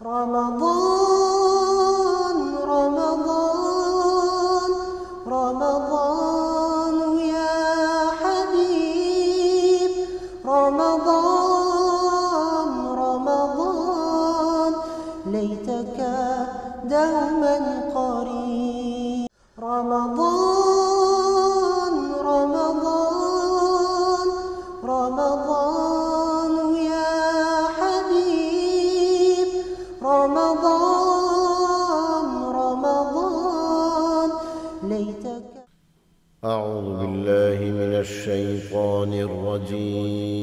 رمضان رمضان رمضان يا حبيب رمضان رمضان ليتك دوما قريب رمضان رمضان رمضان يا حبيب رمضان رمضان ليتك. أعوذ بالله من الشيطان الرجيم.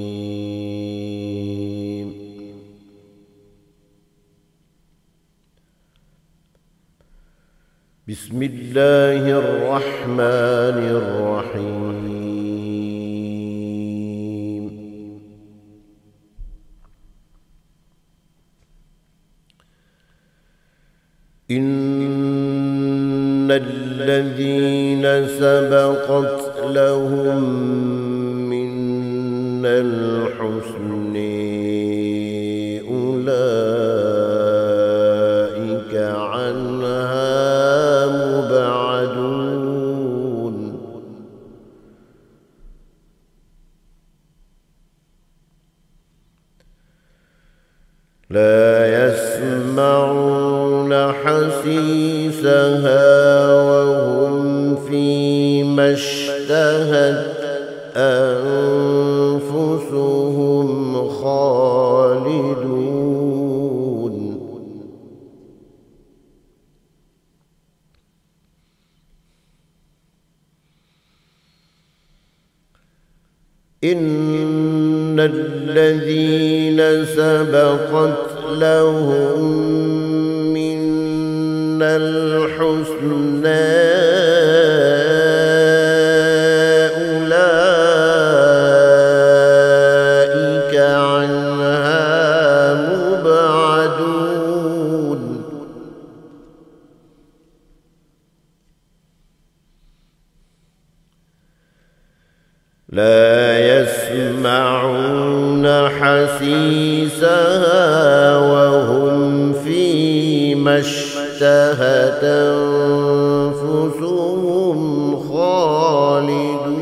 بسم الله الرحمن الرحيم. إن الذين سبقت لهم منا الحسن أولئك عنها مبعدون. لا يسمعون حسيسها وهم فيما اشتهت أنفسهم خالدون. إن الذين سبقت لهم منا الحسنى أولئك عنها مبعدون. لا يسمعون حسيسها وهم فيما اشتهت أنفسهم خالدون.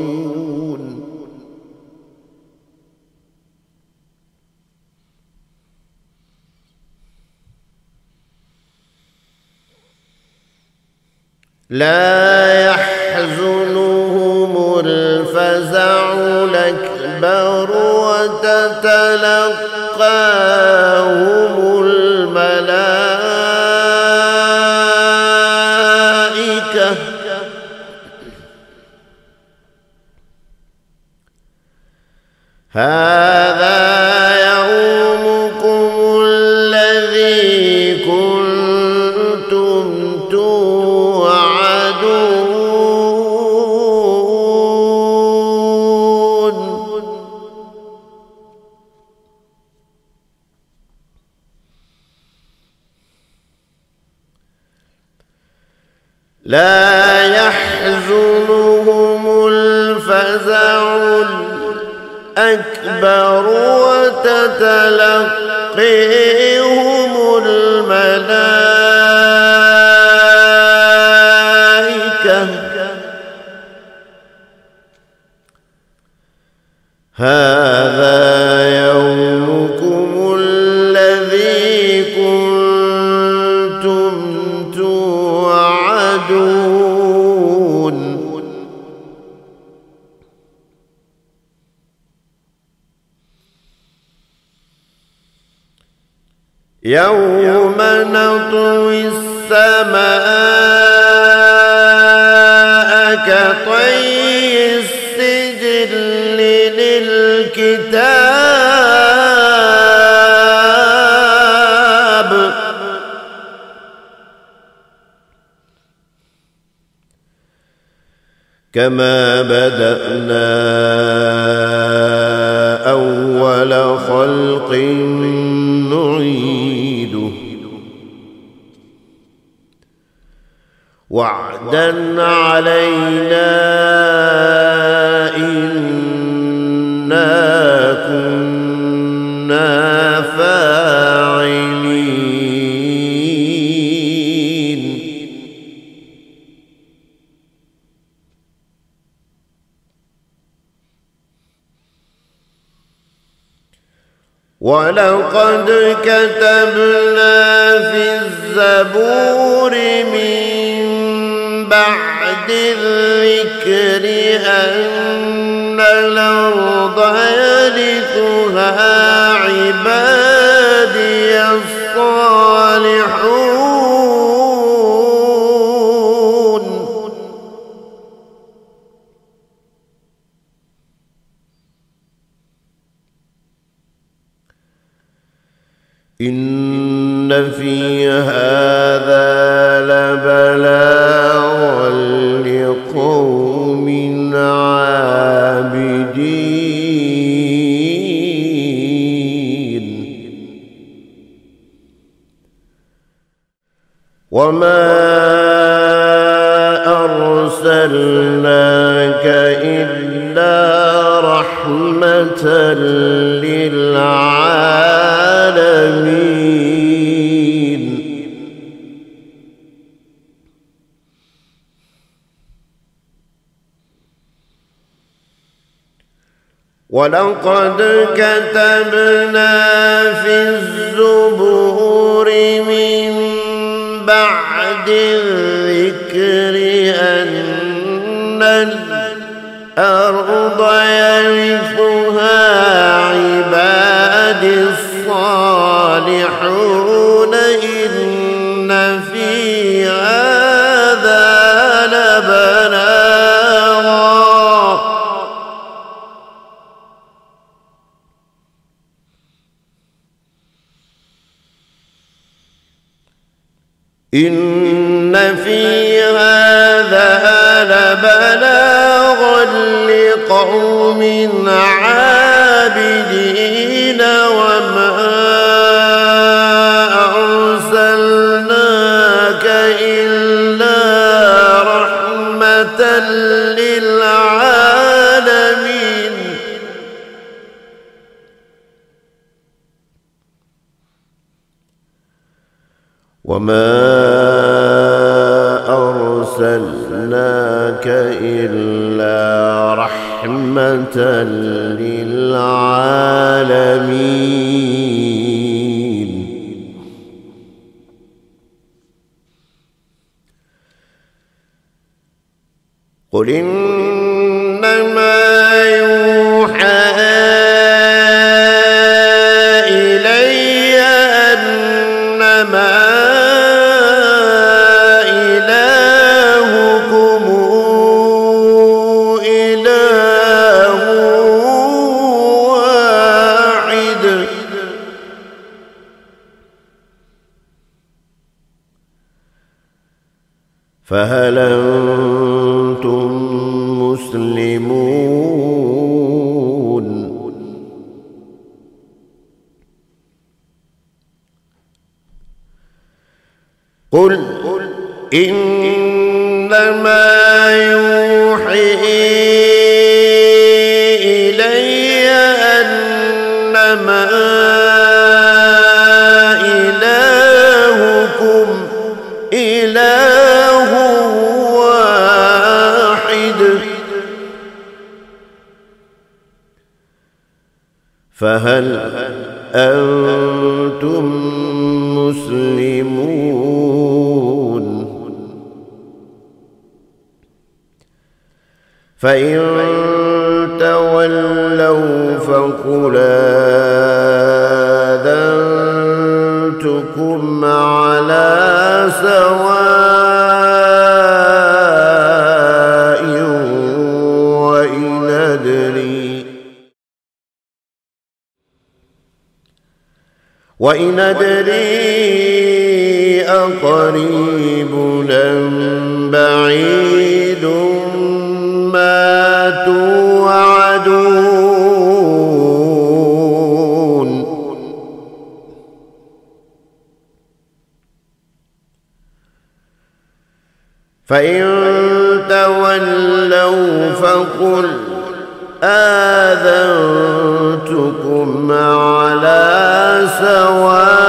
لا يحزنهم الفزع الأكبر وتتلقاهم الملائكة هذا يومكم الذي كنتم توعدون. لا يحزنهم الفزع الأكبر وتتلقيهم الملائكة هذا يومكم الذي كنتم توعدون. يوم نطوي السماء كطي السجل للكتاب كما بدأنا أول خلق نعيده وعدا علينا إنا كنا فاعلين. ولقد كتبنا في الزبور من بعد الذكر أن الأرض يرثها عبادي الصالحون إن في هذا لبلاغا لقوم عابدين وما أرسلناك إلا رحمة للعالمين ولقد كتبنا في الزبور من بعد الذكر أن الأرض يرثها عبادي الصالحون إن في هذا لبلاغا إن في هذا لبلاغا لقوم عابدين وما أرسلناك إلا رحمة للعالمين وما أرسلناك إلا رحمة للعالمين قل إنما يوحى إلي أنما إلهكم إله واحد فهل أنتم مسلمون قل إنما يوحي إلي أنما إلهكم إله واحد فهل أنتم مسلمون فإن تولوا فقل آذنتكم على سواء وإن أدري أقريب أم بعيد ما توعدون فإن تولوا فقل آذنتكم على سواء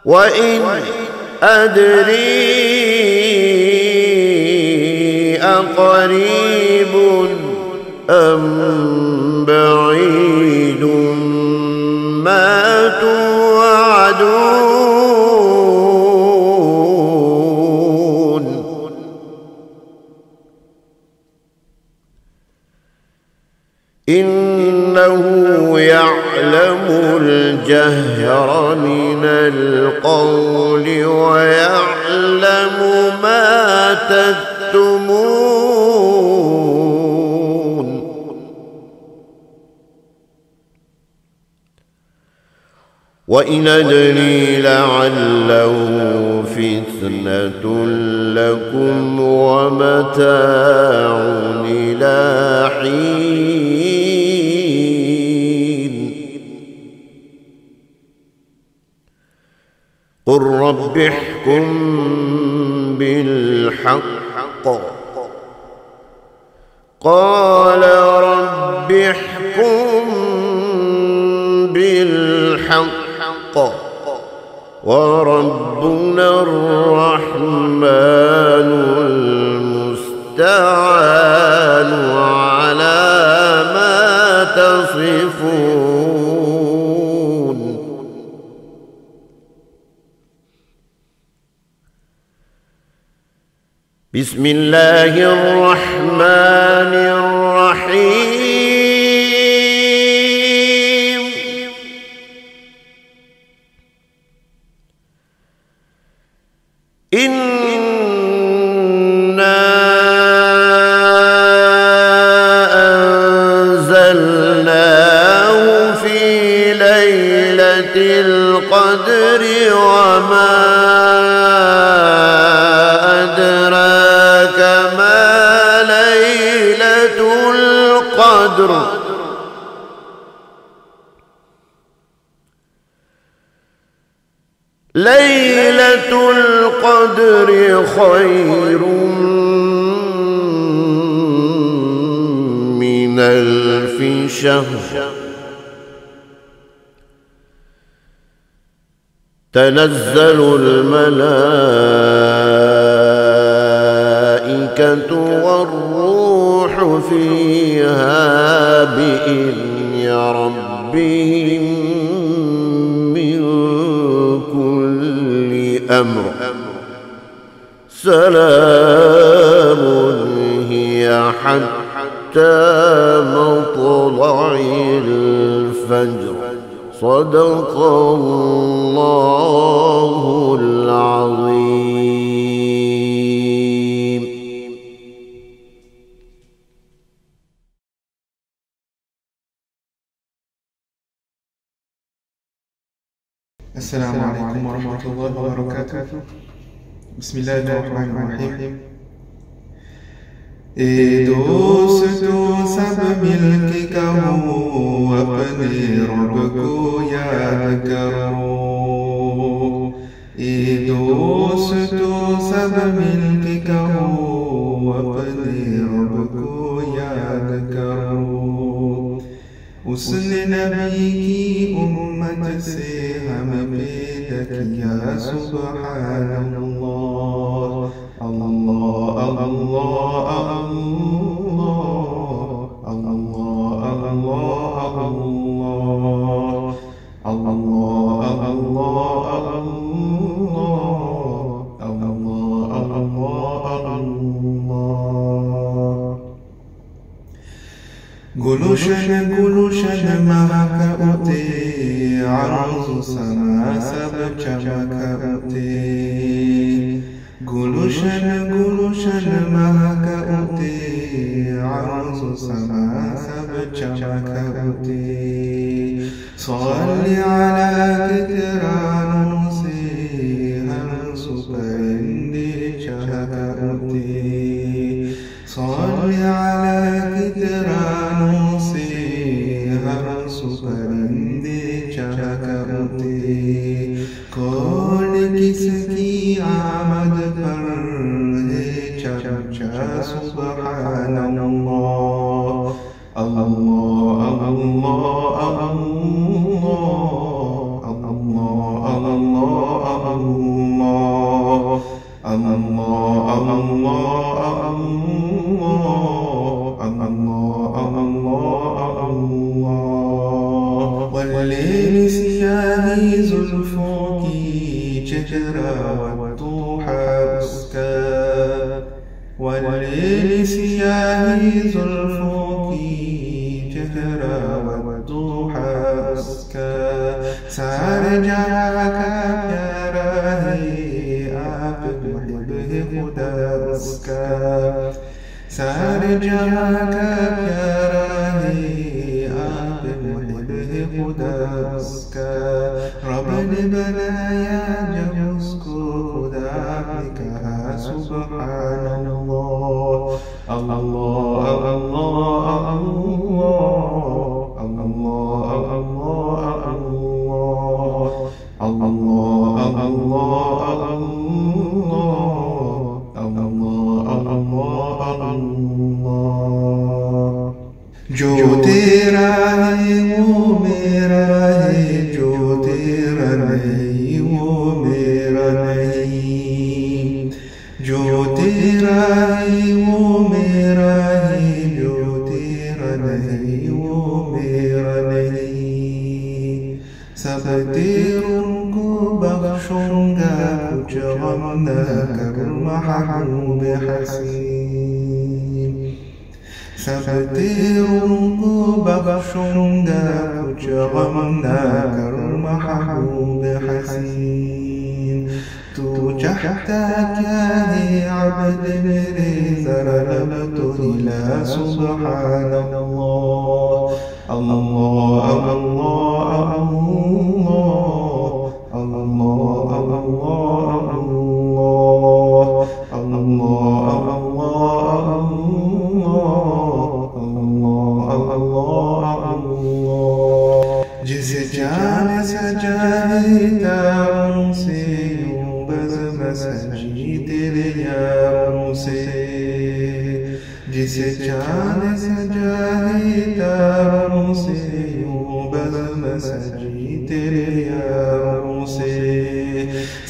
وإن أدري أقريب أم بعيد ما توعدون إنه يعلم الجهر من القول ويعلم ما تكتمون وإن أدري لعله فتنة لكم ومتاع إلى حين قل رب احكم بالحق قال رب احكم بالحق وربنا الرحمن المستعان على ما تصفون بسم الله الرحمن الرحيم إنا أنزلناه في ليلة القدر وما أدراك ما ليلة القدر ليلة القدر خير من 1000 شهر تنزل الملائكة والروح فيها بإذن ربهم من كل أمر سلام هي حتى مطلع الفجر صدق الله العظيم. السلام عليكم ورحمة الله وبركاته. بسم الله الرحمن الرحيم. दोस्तों सब मिलके कहो अपने रब को याद करो। दोस्तों सब मिलके कहो अपने रब को याद करो। उसने नबी की उम्मत से हमें पैदा किया सुभान अल्लाह अल्लाह अल्लाह गुलशन गुलशन महक उते अर्ज़ समा सब चमक उते गुलशन गुलशन महक उते अर्ज़ समा सब चमक उते सल्ली अला कितरानों से हर सुपरिंदे चहक उते सल्ली अला कितरानों से हर सुपरिंदे चहक उते कौन किसकी आमद पर है चर्चा सुभान अल्लाह अल्लाह अल्लाह अल्लाह والليل سياهي زلفك شجرا والضحى أسكى والليل سياهي زلفك شجرا والضحى أسكى سارجعك يا راهي آب محبه خدا أسكى سارجعك يا راهي آب محبه خدا أسكى رب البلايا جوزك خدا عبدك سبحان الله الله الله الله الله الله الله الله الله जो तेरा है वो मेरा है जो तेरा नहीं वो मेरा नहीं जो तेरा है वो मेरा है जो तेरा नहीं वो मेरा नहीं सब तेरों को बख्शूंगा कुछ गम न कर महबूब हसीन सब तेरों को बख्शूंगा कुछ गम न कर महबूब हसीन तू चाहता क्या है अब्द मेरे जरा लब तो हिला सुबहान अल्लाह अल्लाह अल्लाह अल्लाह जिसे जान सजाए तारों से यूं बज़्म सजी तेरे यारों से जिसे जान सजाए तारों से यूं बज़्म सजी तेरे यारों से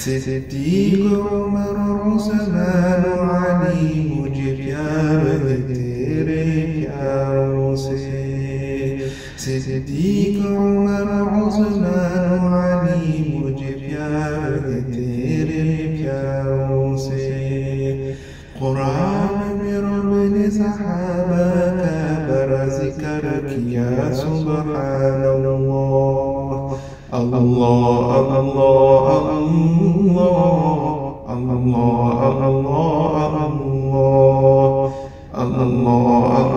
सिद्दीक़ उमर उस्मान अली मुझे प्यार है तेरे प्यारों से सिद्दीक़ उमर उस्मान अली मुझे प्यार है तेरे प्यारों से कुरान में रब ने सहाबा का बड़ा जिक्र किया सुबहान अल्लाह अल्लाह अल्लाह अल्लाह अल्लाह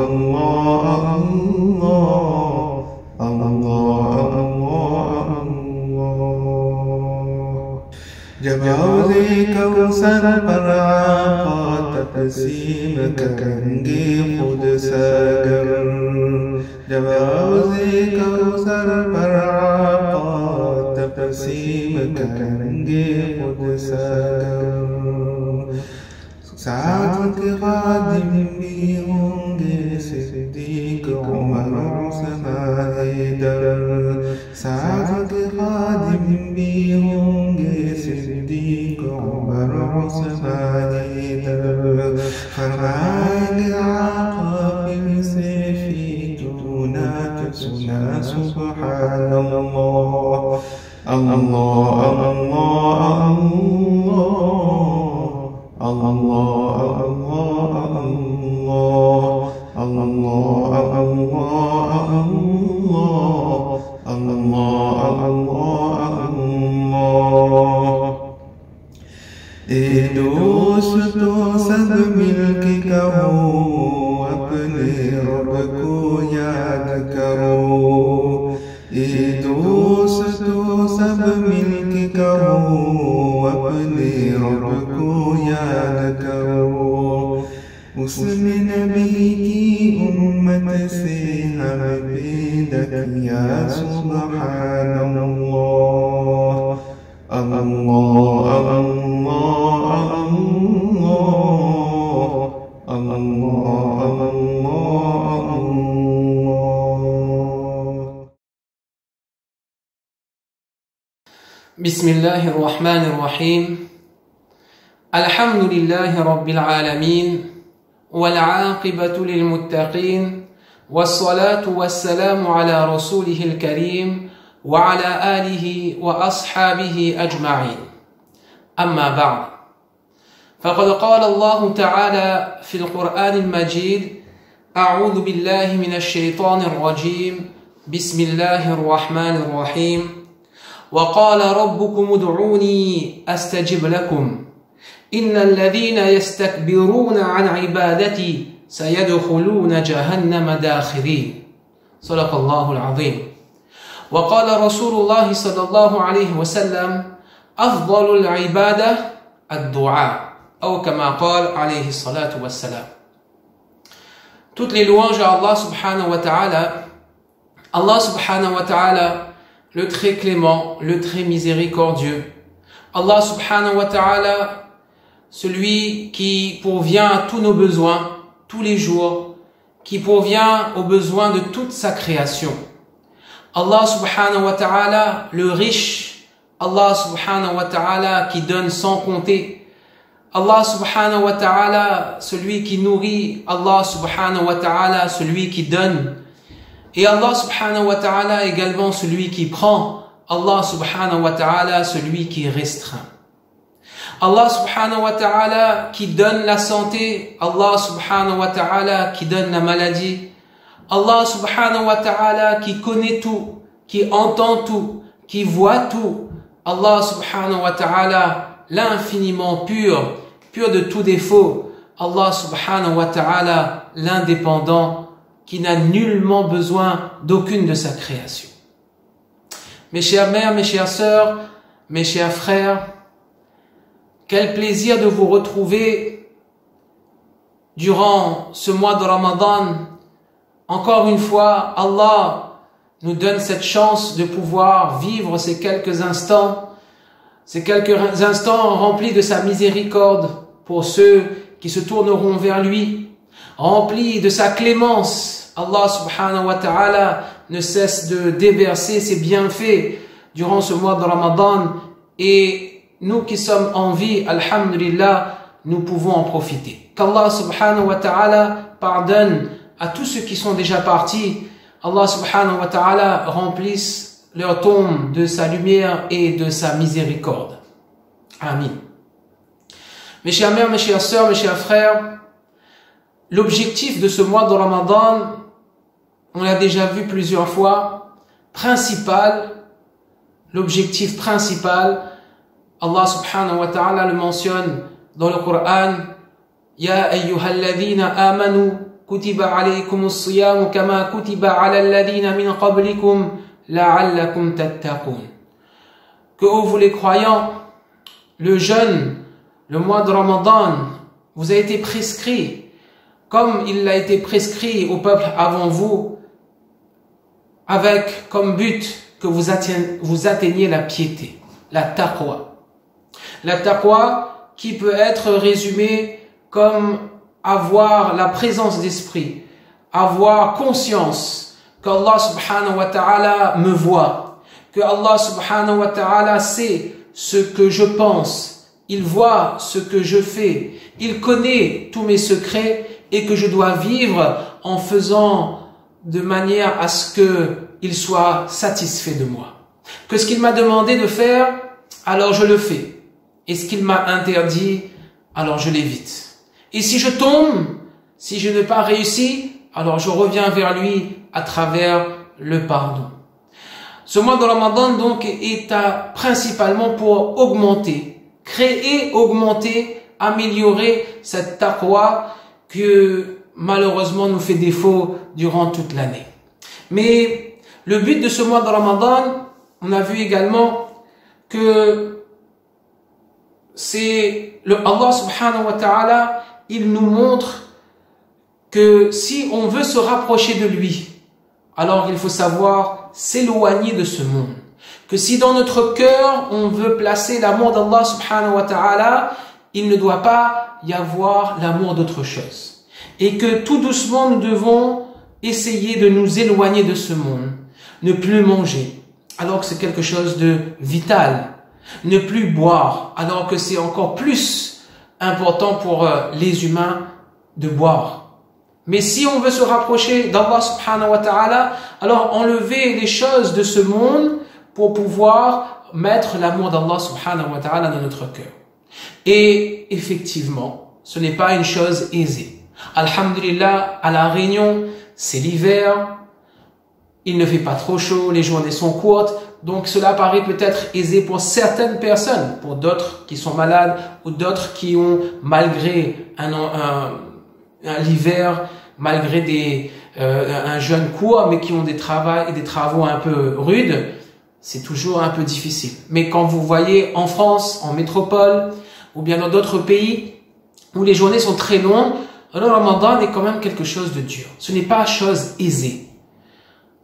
अल्लाह अल्लाह जब हौज़े कौसर पर आका तक़सीम करेंगे खुद सागर जब हौज़े कौसर पर आका तक़सीम करेंगे खुद सागर साथ के खादिम भी होंगे सिद्दीक़ उमर उस्मान हैदर साथ के खादिम भी होंगे सिद्दीक़ उमर उस्मान हैदर फरमाएंगे आका फिर से तू नात सुना सुबहान अल्लाह अल्लाह अल्लाह अल्लाह दोस्त तो सब मिलके कहो अपने रब को याद करो दोस्त तो सब मिलके कहो अपने रब को याद करो उसने नबी की उम्मत से हमें पैदा किया सुबहान अल्लाह अल्लाह بسم الله الرحمن الرحيم الحمد لله رب العالمين والعاقبة للمتقين والصلاة والسلام على رسوله الكريم وعلى آله وأصحابه أجمعين أما بعد فقد قال الله تعالى في القرآن المجيد أعوذ بالله من الشيطان الرجيم بسم الله الرحمن الرحيم وقال ربكم ادعوني أستجب لكم إن الذين يستكبرون عن عبادتي سيدخلون جهنم داخرين صدق الله العظيم وقال رسول الله صلى الله عليه وسلم أفضل العبادة الدعاء أو كما قال عليه الصلاة والسلام. Toutes les louanges à Allah subhanahu wa ta'ala. Allah subhanahu wa ta'ala, le très clément, le très miséricordieux. Allah subhanahu wa ta'ala, celui qui pourvient à tous nos besoins, tous les jours, qui pourvient aux besoins de toute sa création. Allah subhanahu wa ta'ala, le riche, Allah subhanahu wa ta'ala qui donne sans compter. Allah subhanahu wa ta'ala, celui qui nourrit, Allah subhanahu wa ta'ala, celui qui donne. Et Allah subhanahu wa ta'ala également celui qui prend, Allah subhanahu wa ta'ala, celui qui restreint. Allah subhanahu wa ta'ala qui donne la santé, Allah subhanahu wa ta'ala qui donne la maladie. Allah subhanahu wa ta'ala qui connaît tout, qui entend tout, qui voit tout. Allah subhanahu wa ta'ala l'infiniment pur, pur de tout défaut. Allah subhanahu wa ta'ala l'indépendant qui n'a nullement besoin d'aucune de sa création. Mes chères mères, mes chères sœurs, mes chers frères, quel plaisir de vous retrouver durant ce mois de Ramadan. Encore une fois, Allah nous donne cette chance de pouvoir vivre ces quelques instants remplis de sa miséricorde pour ceux qui se tourneront vers lui, remplis de sa clémence. Allah subhanahu wa ta'ala ne cesse de déverser ses bienfaits durant ce mois de Ramadan et nous qui sommes en vie, alhamdulillah, nous pouvons en profiter. Qu'Allah subhanahu wa ta'ala pardonne à tous ceux qui sont déjà partis. Allah subhanahu wa ta'ala remplisse leur tombe de sa lumière et de sa miséricorde. Amin. Mes chères mères, mes chères sœurs, mes chers frères, l'objectif de ce mois de Ramadan, on l'a déjà vu plusieurs fois, l'objectif principal, Allah subhanahu wa ta'ala le mentionne dans le Coran, Ya ayyuhalladhina amanu kutiba alaykumus siyam kama kutiba ala alladhina min qablikum la'allakum tattaqun. Que vous les croyants, le jeûne, le mois de Ramadan vous a été prescrit comme il a été prescrit au peuple avant vous, avec comme but que vous atteigniez la piété, la taqwa. La taqwa qui peut être résumée comme avoir la présence d'esprit, avoir conscience qu'Allah subhanahu wa ta'ala me voit, que Allah subhanahu wa ta'ala sait ce que je pense, il voit ce que je fais, il connaît tous mes secrets et que je dois vivre en faisant de manière à ce qu'il soit satisfait de moi. Que ce qu'il m'a demandé de faire, alors je le fais. Et ce qu'il m'a interdit, alors je l'évite. Et si je tombe, si je n'ai pas réussi, alors je reviens vers lui à travers le pardon. Ce mois de Ramadan donc est principalement pour augmenter, créer, augmenter, améliorer cette taqwa que malheureusement nous fait défaut durant toute l'année. Mais le but de ce mois de Ramadan, on a vu également que c'est Allah subhanahu wa ta'ala, il nous montre que si on veut se rapprocher de lui, alors il faut savoir s'éloigner de ce monde. Que si dans notre cœur, on veut placer l'amour d'Allah subhanahu wa ta'ala, il ne doit pas y avoir l'amour d'autre chose. Et que tout doucement, nous devons essayer de nous éloigner de ce monde. Ne plus manger, alors que c'est quelque chose de vital. Ne plus boire, alors que c'est encore plus important pour les humains de boire. Mais si on veut se rapprocher d'Allah subhanahu wa ta'ala, alors enlever les choses de ce monde pour pouvoir mettre l'amour d'Allah subhanahu wa ta'ala dans notre cœur. Et effectivement, ce n'est pas une chose aisée. Alhamdulillah, à La Réunion, c'est l'hiver, il ne fait pas trop chaud, les journées sont courtes, donc cela paraît peut-être aisé pour certaines personnes, pour d'autres qui sont malades ou d'autres qui ont, malgré l'hiver, malgré un jeûne court, mais qui ont des travaux un peu rudes, c'est toujours un peu difficile. Mais quand vous voyez en France, en métropole, ou bien dans d'autres pays, où les journées sont très longues, le Ramadan est quand même quelque chose de dur. Ce n'est pas chose aisée.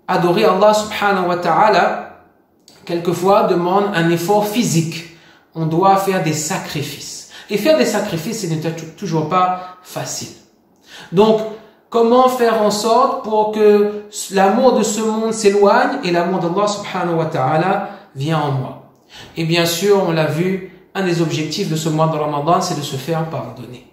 Adorer Allah subhanahu wa ta'ala, quelquefois, demande un effort physique. On doit faire des sacrifices. Et faire des sacrifices, ce n'est toujours pas facile. Donc, comment faire en sorte pour que l'amour de ce monde s'éloigne et l'amour d'Allah subhanahu wa ta'ala vienne en moi? Et bien sûr, on l'a vu, un des objectifs de ce mois de Ramadan, c'est de se faire pardonner.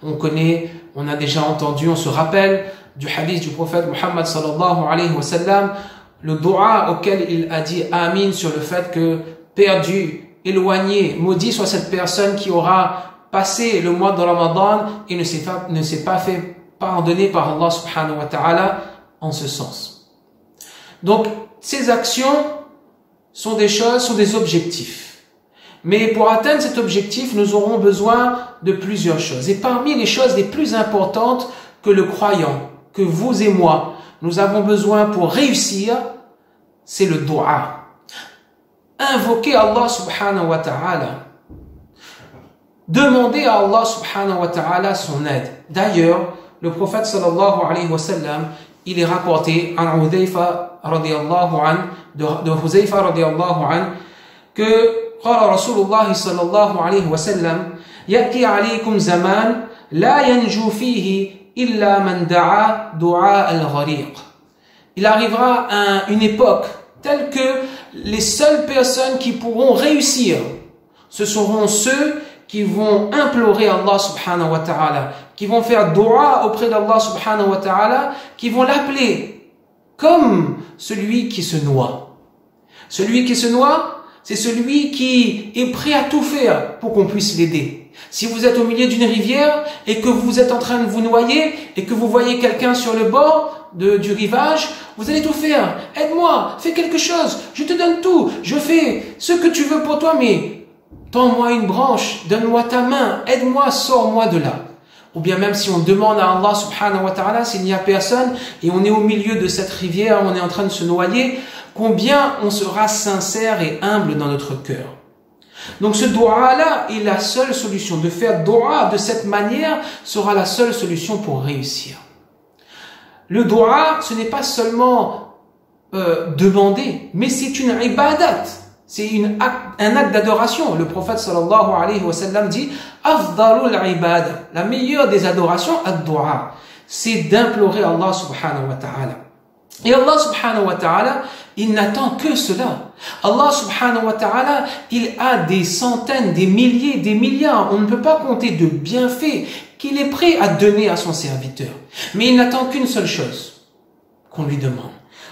On connaît, on a déjà entendu, on se rappelle du hadith du prophète Muhammad sallallahu alayhi wa sallam, le dua auquel il a dit Amin sur le fait que perdu, éloigné, maudit soit cette personne qui aura passé le mois de Ramadan et ne s'est pas fait pardonner par Allah subhanahu wa ta'ala en ce sens. Donc, ces actions sont des choses, sont des objectifs. Mais pour atteindre cet objectif, nous aurons besoin de plusieurs choses. Et parmi les choses les plus importantes que le croyant, que vous et moi, nous avons besoin pour réussir, c'est le dua. Invoquer Allah subhanahu wa ta'ala. Demander à Allah subhanahu wa ta'ala son aide. D'ailleurs, le prophète sallallahu alayhi wa sallam, il est rapporté de Huzaifa radiallahu an, que قال رسول الله صلى الله عليه وسلم يأتي عليكم زمان لا ينجو فيه إلا من دعا دعاء الغريق. Il arrivera une époque telle que les seules personnes qui pourront réussir, ce seront ceux qui vont implorer Allah subhanahu wa ta'ala, qui vont faire dua auprès d'Allah subhanahu wa ta'ala, qui vont l'appeler comme celui qui se noie. Celui qui se noie, c'est celui qui est prêt à tout faire pour qu'on puisse l'aider. Si vous êtes au milieu d'une rivière et que vous êtes en train de vous noyer et que vous voyez quelqu'un sur le bord du rivage, vous allez tout faire. Aide-moi, fais quelque chose, je te donne tout, je fais ce que tu veux pour toi, mais tends-moi une branche, donne-moi ta main, aide-moi, sors-moi de là. Ou bien même si on demande à Allah subhanahu wa ta'ala s'il n'y a personne et on est au milieu de cette rivière, on est en train de se noyer, combien on sera sincère et humble dans notre cœur. Donc ce dua-là est la seule solution. De faire dua de cette manière sera la seule solution pour réussir. Le dua, ce n'est pas seulement demander, mais c'est une ibadat. C'est un acte d'adoration. Le prophète sallallahu alayhi wa sallam dit Afdalul ibada. La meilleure des adorations, ad-dua. C'est d'implorer Allah subhanahu wa ta'ala. Et Allah subhanahu wa ta'ala, il n'attend que cela. Allah subhanahu wa ta'ala, il a des centaines, des milliers, des milliards, on ne peut pas compter de bienfaits qu'il est prêt à donner à son serviteur. Mais il n'attend qu'une seule chose, qu'on lui demande.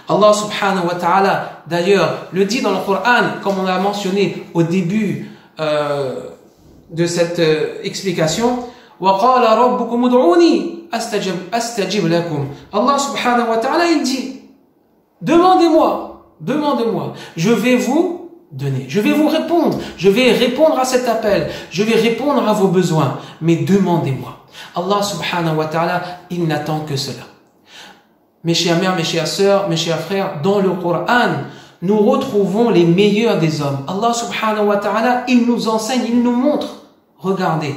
Allah subhanahu wa ta'ala, d'ailleurs, le dit dans le Coran, comme on l'a mentionné au début de cette explication, وَقَالَ رَبُّكُمُ ادْعُونِي أَسْتَجِبْ لَكُمْ. Allah subhanahu wa ta'ala, il dit, demandez-moi, je vais vous donner, je vais vous répondre, je vais répondre à cet appel, je vais répondre à vos besoins, mais demandez-moi. Allah subhanahu wa ta'ala, il n'attend que cela. Mes chères mères, mes chères sœurs, mes chers frères, dans le Coran, nous retrouvons les meilleurs des hommes. Allah subhanahu wa ta'ala, il nous enseigne, il nous montre. Regardez,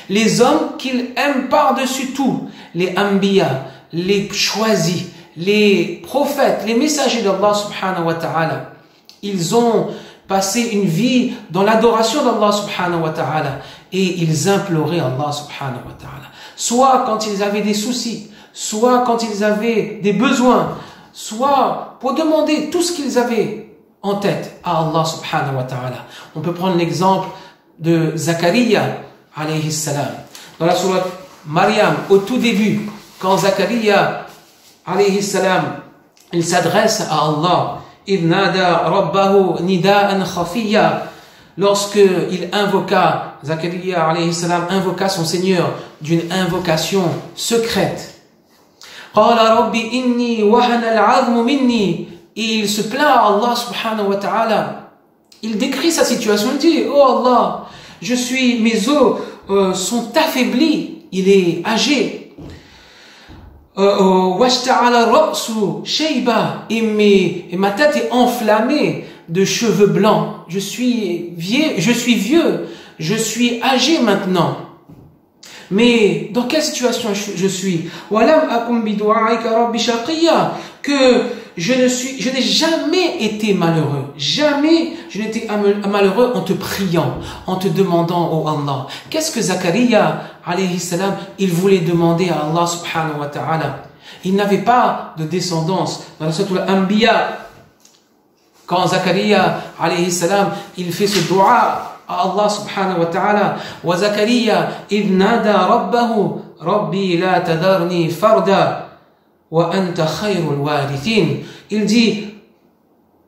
les hommes qu'il aime par-dessus tout, les anbiya, les choisis, les prophètes, les messagers d'Allah subhanahu wa ta'ala, ils ont passé une vie dans l'adoration d'Allah subhanahu wa ta'ala et ils imploraient Allah subhanahu wa ta'ala. Soit quand ils avaient des soucis, soit quand ils avaient des besoins, soit pour demander tout ce qu'ils avaient en tête à Allah subhanahu wa ta'ala. On peut prendre l'exemple de Zakaria alayhi salam. Dans la sourate Maryam, au tout début, quand Zakaria alayhi salam, il s'adresse à Allah إذ نادى ربه نداء خفيا, lorsque il invoqua, Zakaria alayhi salam invoqua son Seigneur d'une invocation secrète. قال ربي إني وهن العظم مني, et il se plaint à Allah subhanahu wa ta'ala. Il décrit sa situation, il dit, oh Allah, mes os sont affaiblis, il est âgé. Et ma tête est enflammée de cheveux blancs. Je suis vieux, je suis âgé maintenant. Mais dans quelle situation je suis? Que je n'ai jamais été malheureux. Jamais je n'étais malheureux en te priant, en te demandant, oh Allah. Qu'est-ce que Zakaria, alayhi salam, il voulait demander à Allah subhanahu wa ta'ala? Il n'avait pas de descendance. Dans la sourate Al-Anbiya, quand Zakaria, alayhi salam, il fait ce dua à Allah subhanahu wa ta'ala, wa Zakaria, idh nada rabbahu, rabbi la tadarni farda, wa anta khayrul warithin. Il dit,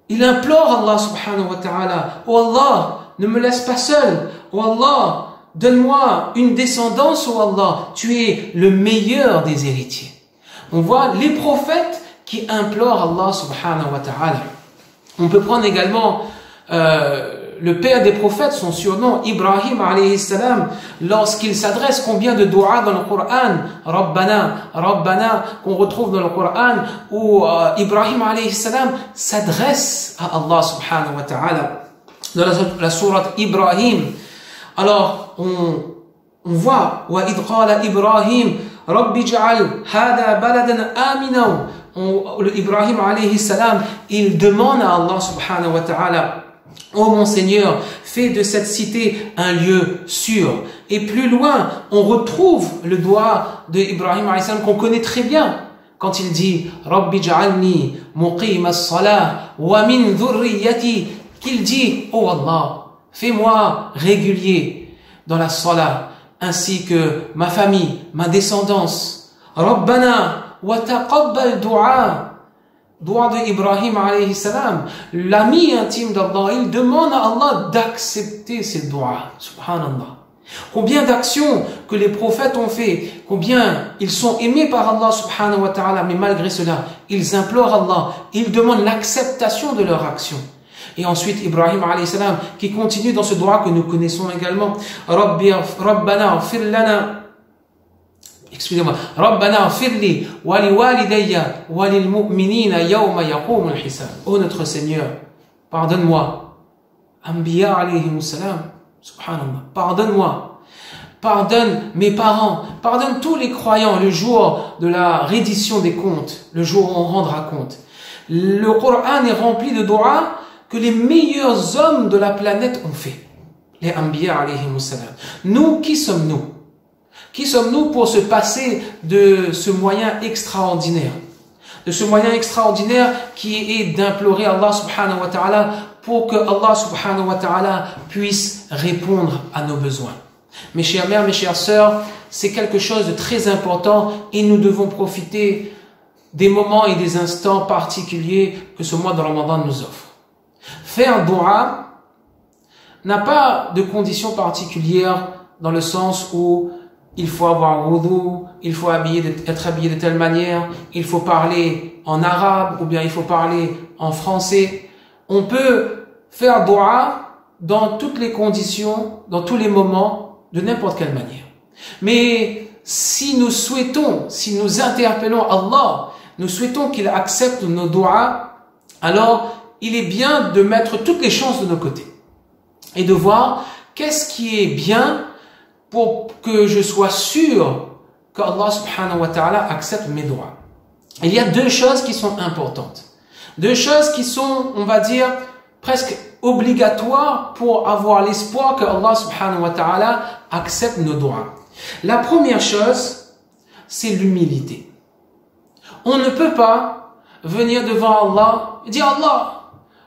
il implore Allah subhanahu wa ta'ala, oh Allah, ne me laisse pas seul, oh Allah, donne-moi une descendance, oh Allah, tu es le meilleur des héritiers. On voit les prophètes qui implorent Allah subhanahu wa ta'ala. On peut prendre également le père des prophètes, son surnom, Ibrahim alayhi salam, lorsqu'il s'adresse, combien de doigts dans le Coran, Rabbana, Rabbana, qu'on retrouve dans le Coran, où Ibrahim alayhi salam s'adresse à Allah subhanahu wa ta'ala. Dans la sourate Ibrahim, alors on voit, wa idh qala Ibrahim, Rabbi ja'al hada baladan amina. Ibrahim alayhi salam, il demande à Allah subhanahu wa ta'ala, ô mon Seigneur, fais de cette cité un lieu sûr. Et plus loin, on retrouve le doigt de Ibrahim alayhi salam qu'on connaît très bien. Quand il dit, Rabbi ja'alni muqima as-salah wa min dhurriyyati, qu'il dit, oh Allah, fais-moi régulier dans la salah, ainsi que ma famille, ma descendance. Rabbana wa taqabbal du'a. Doua de Ibrahim alayhi salam, l'ami intime d'Allah, il demande à Allah d'accepter ces doigts. Subhanallah. Combien d'actions que les prophètes ont fait, combien ils sont aimés par Allah subhanahu wa ta'ala, mais malgré cela, ils implorent Allah, ils demandent l'acceptation de leur action. Et ensuite, Ibrahim alayhi salam, qui continue dans ce doigt que nous connaissons également, Rabbana ighfir lana, excusez-moi, Rabbana ighfirli wa liwalidayya wa lilmu'minina yawma yaqumul hisab. Oh notre Seigneur, pardonne-moi. Anbiya alayhi salam, subhanallah, pardonne-moi. Pardonne mes parents, pardonne tous les croyants le jour de la reddition des comptes, le jour où on rendra compte. Le Coran est rempli de doigts que les meilleurs hommes de la planète ont fait. Les Anbiya alayhi salam. Nous, qui sommes-nous? Qui sommes-nous pour se passer de ce moyen extraordinaire? De ce moyen extraordinaire qui est d'implorer Allah subhanahu wa ta'ala pour que Allah subhanahu wa ta'ala puisse répondre à nos besoins. Mes chères mères, mes chères sœurs, c'est quelque chose de très important et nous devons profiter des moments et des instants particuliers que ce mois de Ramadan nous offre. Faire dua n'a pas de conditions particulières dans le sens où il faut avoir wudu, il faut être habillé de telle manière, il faut parler en arabe ou bien il faut parler en français. On peut faire dua dans toutes les conditions, dans tous les moments, de n'importe quelle manière. Mais si nous souhaitons, si nous interpellons Allah, nous souhaitons qu'il accepte nos duas, alors il est bien de mettre toutes les chances de nos côtés et de voir qu'est-ce qui est bien pour que je sois sûr que Allah subhanahu wa ta'ala accepte mes duas. Il y a deux choses qui sont importantes. Deux choses qui sont, on va dire, presque obligatoires pour avoir l'espoir que Allah subhanahu wa ta'ala accepte nos duas. La première chose, c'est l'humilité. On ne peut pas venir devant Allah et dire Allah,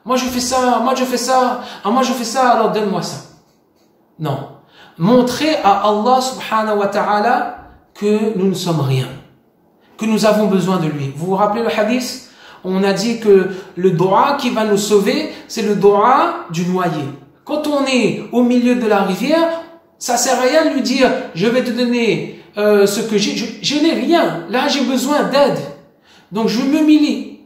moi je fais ça, moi je fais ça, moi je fais ça, alors donne-moi ça. Non. Montrer à Allah subhanahu wa ta'ala que nous ne sommes rien, que nous avons besoin de lui. Vous vous rappelez le hadith On a dit que le dua qui va nous sauver, c'est le dua du noyé. Quand on est au milieu de la rivière, ça sert à rien de lui dire « je vais te donner ce que j'ai ». Je n'ai rien. Là, j'ai besoin d'aide. Donc, je m'humilie.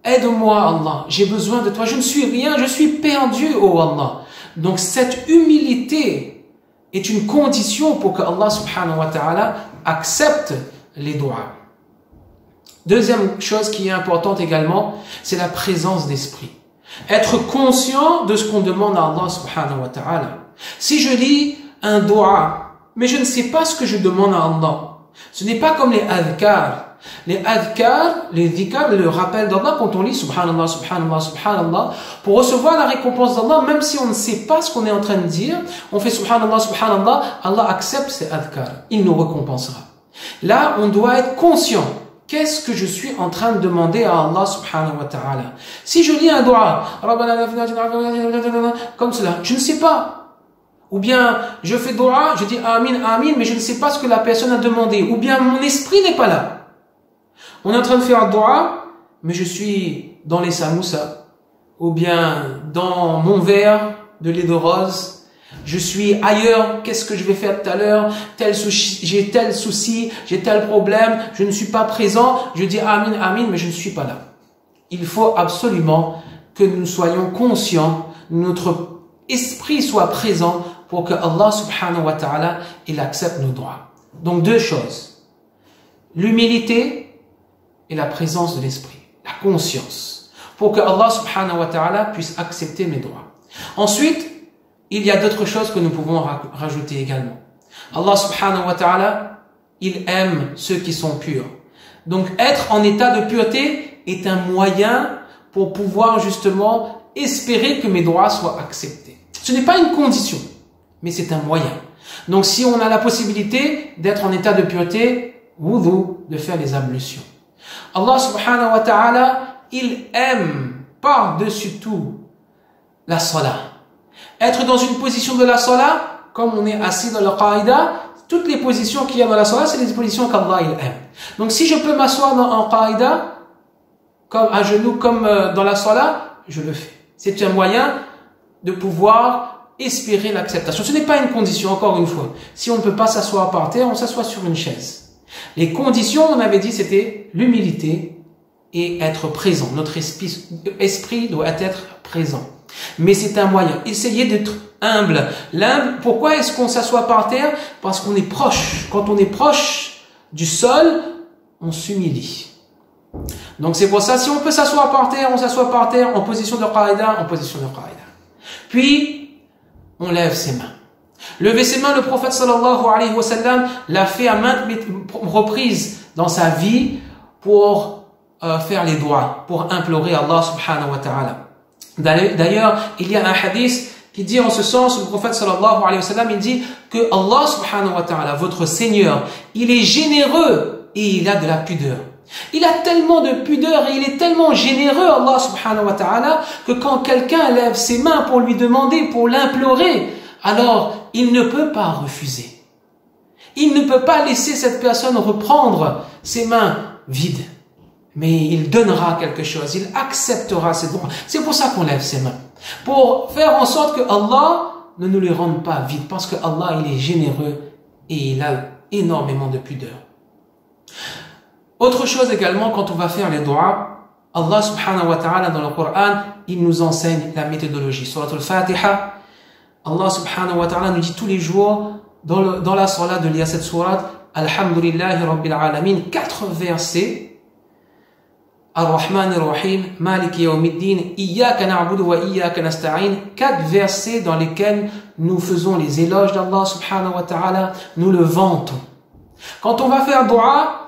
Aide-moi, Allah. J'ai besoin de toi. Je ne suis rien. Je suis perdu, oh Allah. Donc, cette humilité est une condition pour que Allah subhanahu wa ta'ala accepte les doigts. Deuxième chose qui est importante également, c'est la présence d'esprit. Être conscient de ce qu'on demande à Allah subhanahu wa ta'ala. Si je lis un dua, mais je ne sais pas ce que je demande à Allah, ce n'est pas comme les adhkar. Les adhkar, les dhikar, le rappel d'Allah quand on lit subhanallah, subhanallah, subhanallah, pour recevoir la récompense d'Allah, même si on ne sait pas ce qu'on est en train de dire, on fait subhanallah, subhanallah, Allah accepte ces adhkar, il nous récompensera. Là, on doit être conscient. Qu'est-ce que je suis en train de demander à Allah subhanahu wa ta'ala? Si je lis un dua, comme cela, je ne sais pas. Ou bien, je fais dua, je dis amin, amin, mais je ne sais pas ce que la personne a demandé. Ou bien, mon esprit n'est pas là. On est en train de faire dua, mais je suis dans les samoussas. Ou bien, dans mon verre de lait de rose. Je suis ailleurs, qu'est-ce que je vais faire tout à l'heure? J'ai tel souci, j'ai tel problème, je ne suis pas présent. Je dis amin, amin, mais je ne suis pas là. Il faut absolument que nous soyons conscients, notre esprit soit présent pour que Allah subhanahu wa ta'ala, il accepte nos droits. Donc deux choses. L'humilité et la présence de l'esprit, la conscience, pour que Allah subhanahu wa ta'ala puisse accepter mes droits. Ensuite, il y a d'autres choses que nous pouvons rajouter également. Allah subhanahu wa ta'ala, il aime ceux qui sont purs. Donc être en état de pureté est un moyen pour pouvoir justement espérer que mes droits soient acceptés. Ce n'est pas une condition, mais c'est un moyen. Donc si on a la possibilité d'être en état de pureté, wudu, de faire les ablutions. Allah subhanahu wa ta'ala, il aime par-dessus tout la salat. Être dans une position de la salat, comme on est assis dans le qaïda, toutes les positions qu'il y a dans la salat, c'est les positions qu'Allah il aime. Donc si je peux m'asseoir en qaïda, comme à genoux, comme dans la salat, je le fais. C'est un moyen de pouvoir espérer l'acceptation. Ce n'est pas une condition, encore une fois. Si on ne peut pas s'asseoir par terre, on s'assoit sur une chaise. Les conditions, on avait dit, c'était l'humilité et être présent. Notre esprit doit être présent. Mais c'est un moyen. Essayez d'être humble. L'humble, pourquoi est-ce qu'on s'assoit par terre? Parce qu'on est proche. Quand on est proche du sol, on s'humilie. Donc c'est pour ça, si on peut s'asseoir par terre, on s'assoit par terre en position de qaïda, en position de qaïda. Puis, on lève ses mains. Lever ses mains, le prophète sallallahu alayhi wa sallam l'a fait à maintes reprises dans sa vie pour faire les doigts, pour implorer Allah subhanahu wa ta'ala. D'ailleurs, il y a un hadith qui dit en ce sens, le prophète sallallahu alayhi wa sallam, il dit que Allah subhanahu wa ta'ala, votre Seigneur, il est généreux et il a de la pudeur. Il a tellement de pudeur et il est tellement généreux, Allah subhanahu wa ta'ala, que quand quelqu'un lève ses mains pour lui demander, pour l'implorer, alors il ne peut pas refuser. Il ne peut pas laisser cette personne reprendre ses mains vides. Mais il donnera quelque chose, il acceptera ses droits. C'est pour ça qu'on lève ses mains. Pour faire en sorte que Allah ne nous les rende pas vides. Parce que Allah, il est généreux et il a énormément de pudeur. Autre chose également, quand on va faire les doigts, Allah subhanahu wa ta'ala dans le Coran, il nous enseigne la méthodologie. Surat al-Fatiha, Allah subhanahu wa ta'ala nous dit tous les jours, dans la salat de lire cette sourate, Alhamdulillahi Rabbil Alamin, 4 versets, Ar-Rahman Ar-Rahim, Malik Yawmiddin, Iyyaka na'budu wa Iyyaka nasta'in, 4 versets dans lesquels nous faisons les éloges d'Allah subhanahu wa ta'ala, nous le vantons. Quand on va faire dua,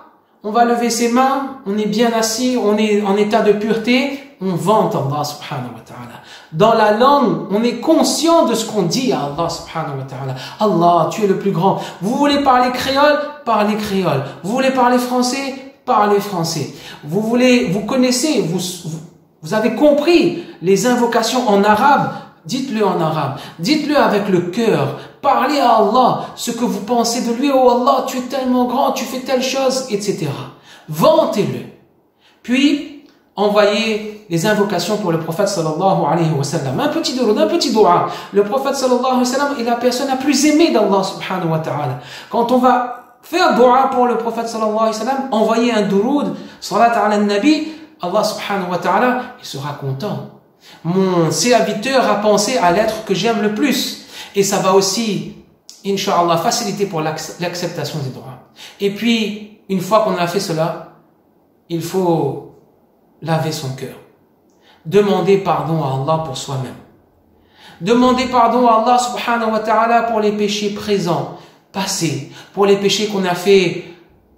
on va lever ses mains, on est bien assis, on est en état de pureté, on vante Allah subhanahu wa ta'ala. Dans la langue, on est conscient de ce qu'on dit à Allah subhanahu wa ta'ala. Allah, tu es le plus grand. Vous voulez parler créole? Parlez créole. Vous voulez parler français? Parlez français. Vous connaissez, vous avez compris les invocations en arabe? Dites-le en arabe. Dites-le avec le cœur. Parlez à Allah ce que vous pensez de lui. Oh Allah, tu es tellement grand, tu fais telle chose, etc. Vantez-le. Puis, envoyé les invocations pour le prophète sallallahu alayhi wa sallam. Un petit doua. Le prophète sallallahu alayhi wa sallam est la personne la plus aimée d'Allah subhanahu wa ta'ala. Quand on va faire doua pour le prophète sallallahu alayhi wa sallam, envoyer un duroud, salat ala nabi, Allah subhanahu wa ta'ala, il sera content. Mon serviteur a pensé à l'être que j'aime le plus. Et ça va aussi, incha'Allah, faciliter pour l'acceptation des doigts. Et puis, une fois qu'on a fait cela, il faut laver son cœur. Demander pardon à Allah pour soi-même. Demander pardon à Allah subhanahu wa ta'ala pour les péchés présents, passés, pour les péchés qu'on a fait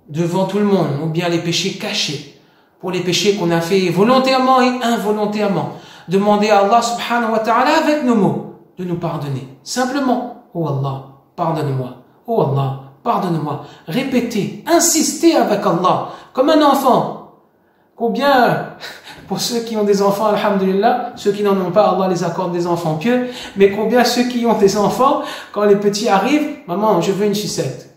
devant tout le monde, ou bien les péchés cachés, pour les péchés qu'on a fait volontairement et involontairement. Demander à Allah subhanahu wa ta'ala avec nos mots de nous pardonner. Simplement, oh Allah, pardonne-moi. Oh Allah, pardonne-moi. Répétez, insistez avec Allah, comme un enfant. Combien, pour ceux qui ont des enfants, alhamdulillah, ceux qui n'en ont pas, Allah les accorde des enfants pieux, mais combien ceux qui ont des enfants, quand les petits arrivent, maman, je veux une sucette.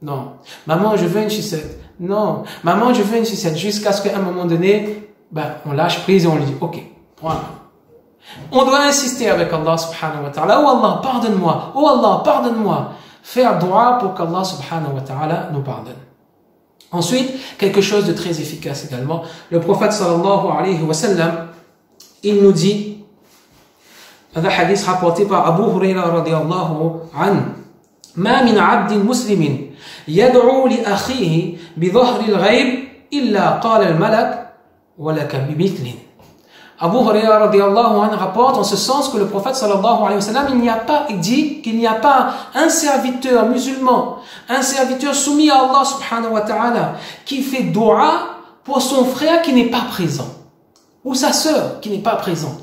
Non. Maman, je veux une sucette. Non. Maman, je veux une sucette. Jusqu'à ce qu'à un moment donné, on lâche prise et on lui dit, ok, voilà. On doit insister avec Allah subhanahu wa ta'ala. Oh Allah, pardonne-moi. Oh Allah, pardonne-moi. Faire dua pour qu'Allah subhanahu wa ta'ala nous pardonne. Ensuite, quelque chose de très efficace également. Le prophète sallallahu alayhi wa sallam, il nous dit, un hadith rapporté par Abu Huraira radiyallahu anhu, ما من عبد مسلم يدعو لأخيه بظهر الغيب إلا قال الملك ولك بمثله. Abu Huraira radiyallahu anhu rapporte en ce sens que le prophète sallallahu alayhi wa sallam, il dit qu'il n'y a pas un serviteur musulman, un serviteur soumis à Allah subhanahu wa ta'ala, qui fait dua pour son frère qui n'est pas présent, ou sa sœur qui n'est pas présente,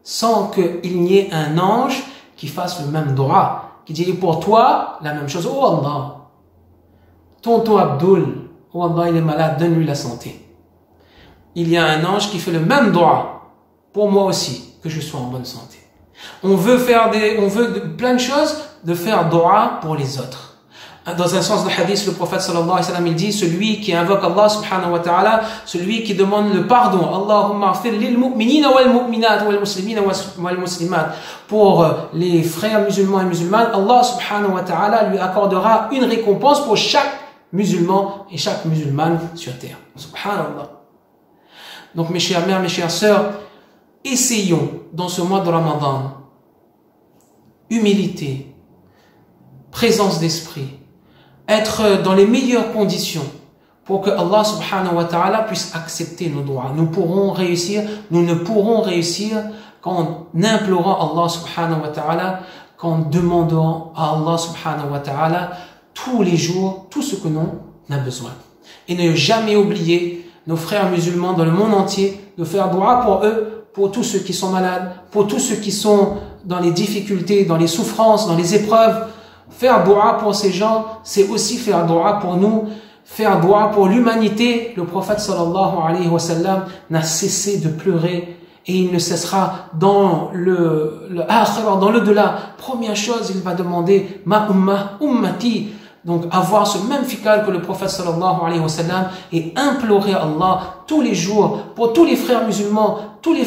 sans qu'il n'y ait un ange qui fasse le même dua, qui dit pour toi la même chose. Oh Allah, tonton Abdul, oh Allah, il est malade, donne-lui la santé. Il y a un ange qui fait le même dua pour moi aussi, que je sois en bonne santé. On veut plein de choses, de faire dua pour les autres. Dans un sens de hadith, le prophète sallallahu alayhi wa sallam, il dit, celui qui invoque Allah subhanahu wa ta'ala, celui qui demande le pardon, Allahumma afir lil mu'minina wal mu'minat wal muslimina wal muslimat, pour les frères musulmans et musulmanes, Allah subhanahu wa ta'ala lui accordera une récompense pour chaque musulman et chaque musulmane sur terre. Subhanallah. Donc mes chères mères, mes chères sœurs, essayons dans ce mois de Ramadan, humilité, présence d'esprit, être dans les meilleures conditions pour que Allah subhanahu wa ta'ala puisse accepter nos doigts. Nous ne pourrons réussir qu'en implorant Allah subhanahu wa ta'ala, qu'en demandant à Allah subhanahu wa ta'ala tous les jours tout ce que l'on a besoin. Et ne jamais oublier nos frères musulmans dans le monde entier, de faire dua pour eux, pour tous ceux qui sont malades, pour tous ceux qui sont dans les difficultés, dans les souffrances, dans les épreuves. Faire dua pour ces gens, c'est aussi faire dua pour nous, faire dua pour l'humanité. Le prophète sallallahu alayhi wa sallam n'a cessé de pleurer et il ne cessera dans le akhirah, dans le delà. Première chose, il va demander ma ummati. Donc avoir ce même fikal que le prophète sallallahu alayhi wa sallam et implorer Allah tous les jours pour tous les frères musulmans, toutes les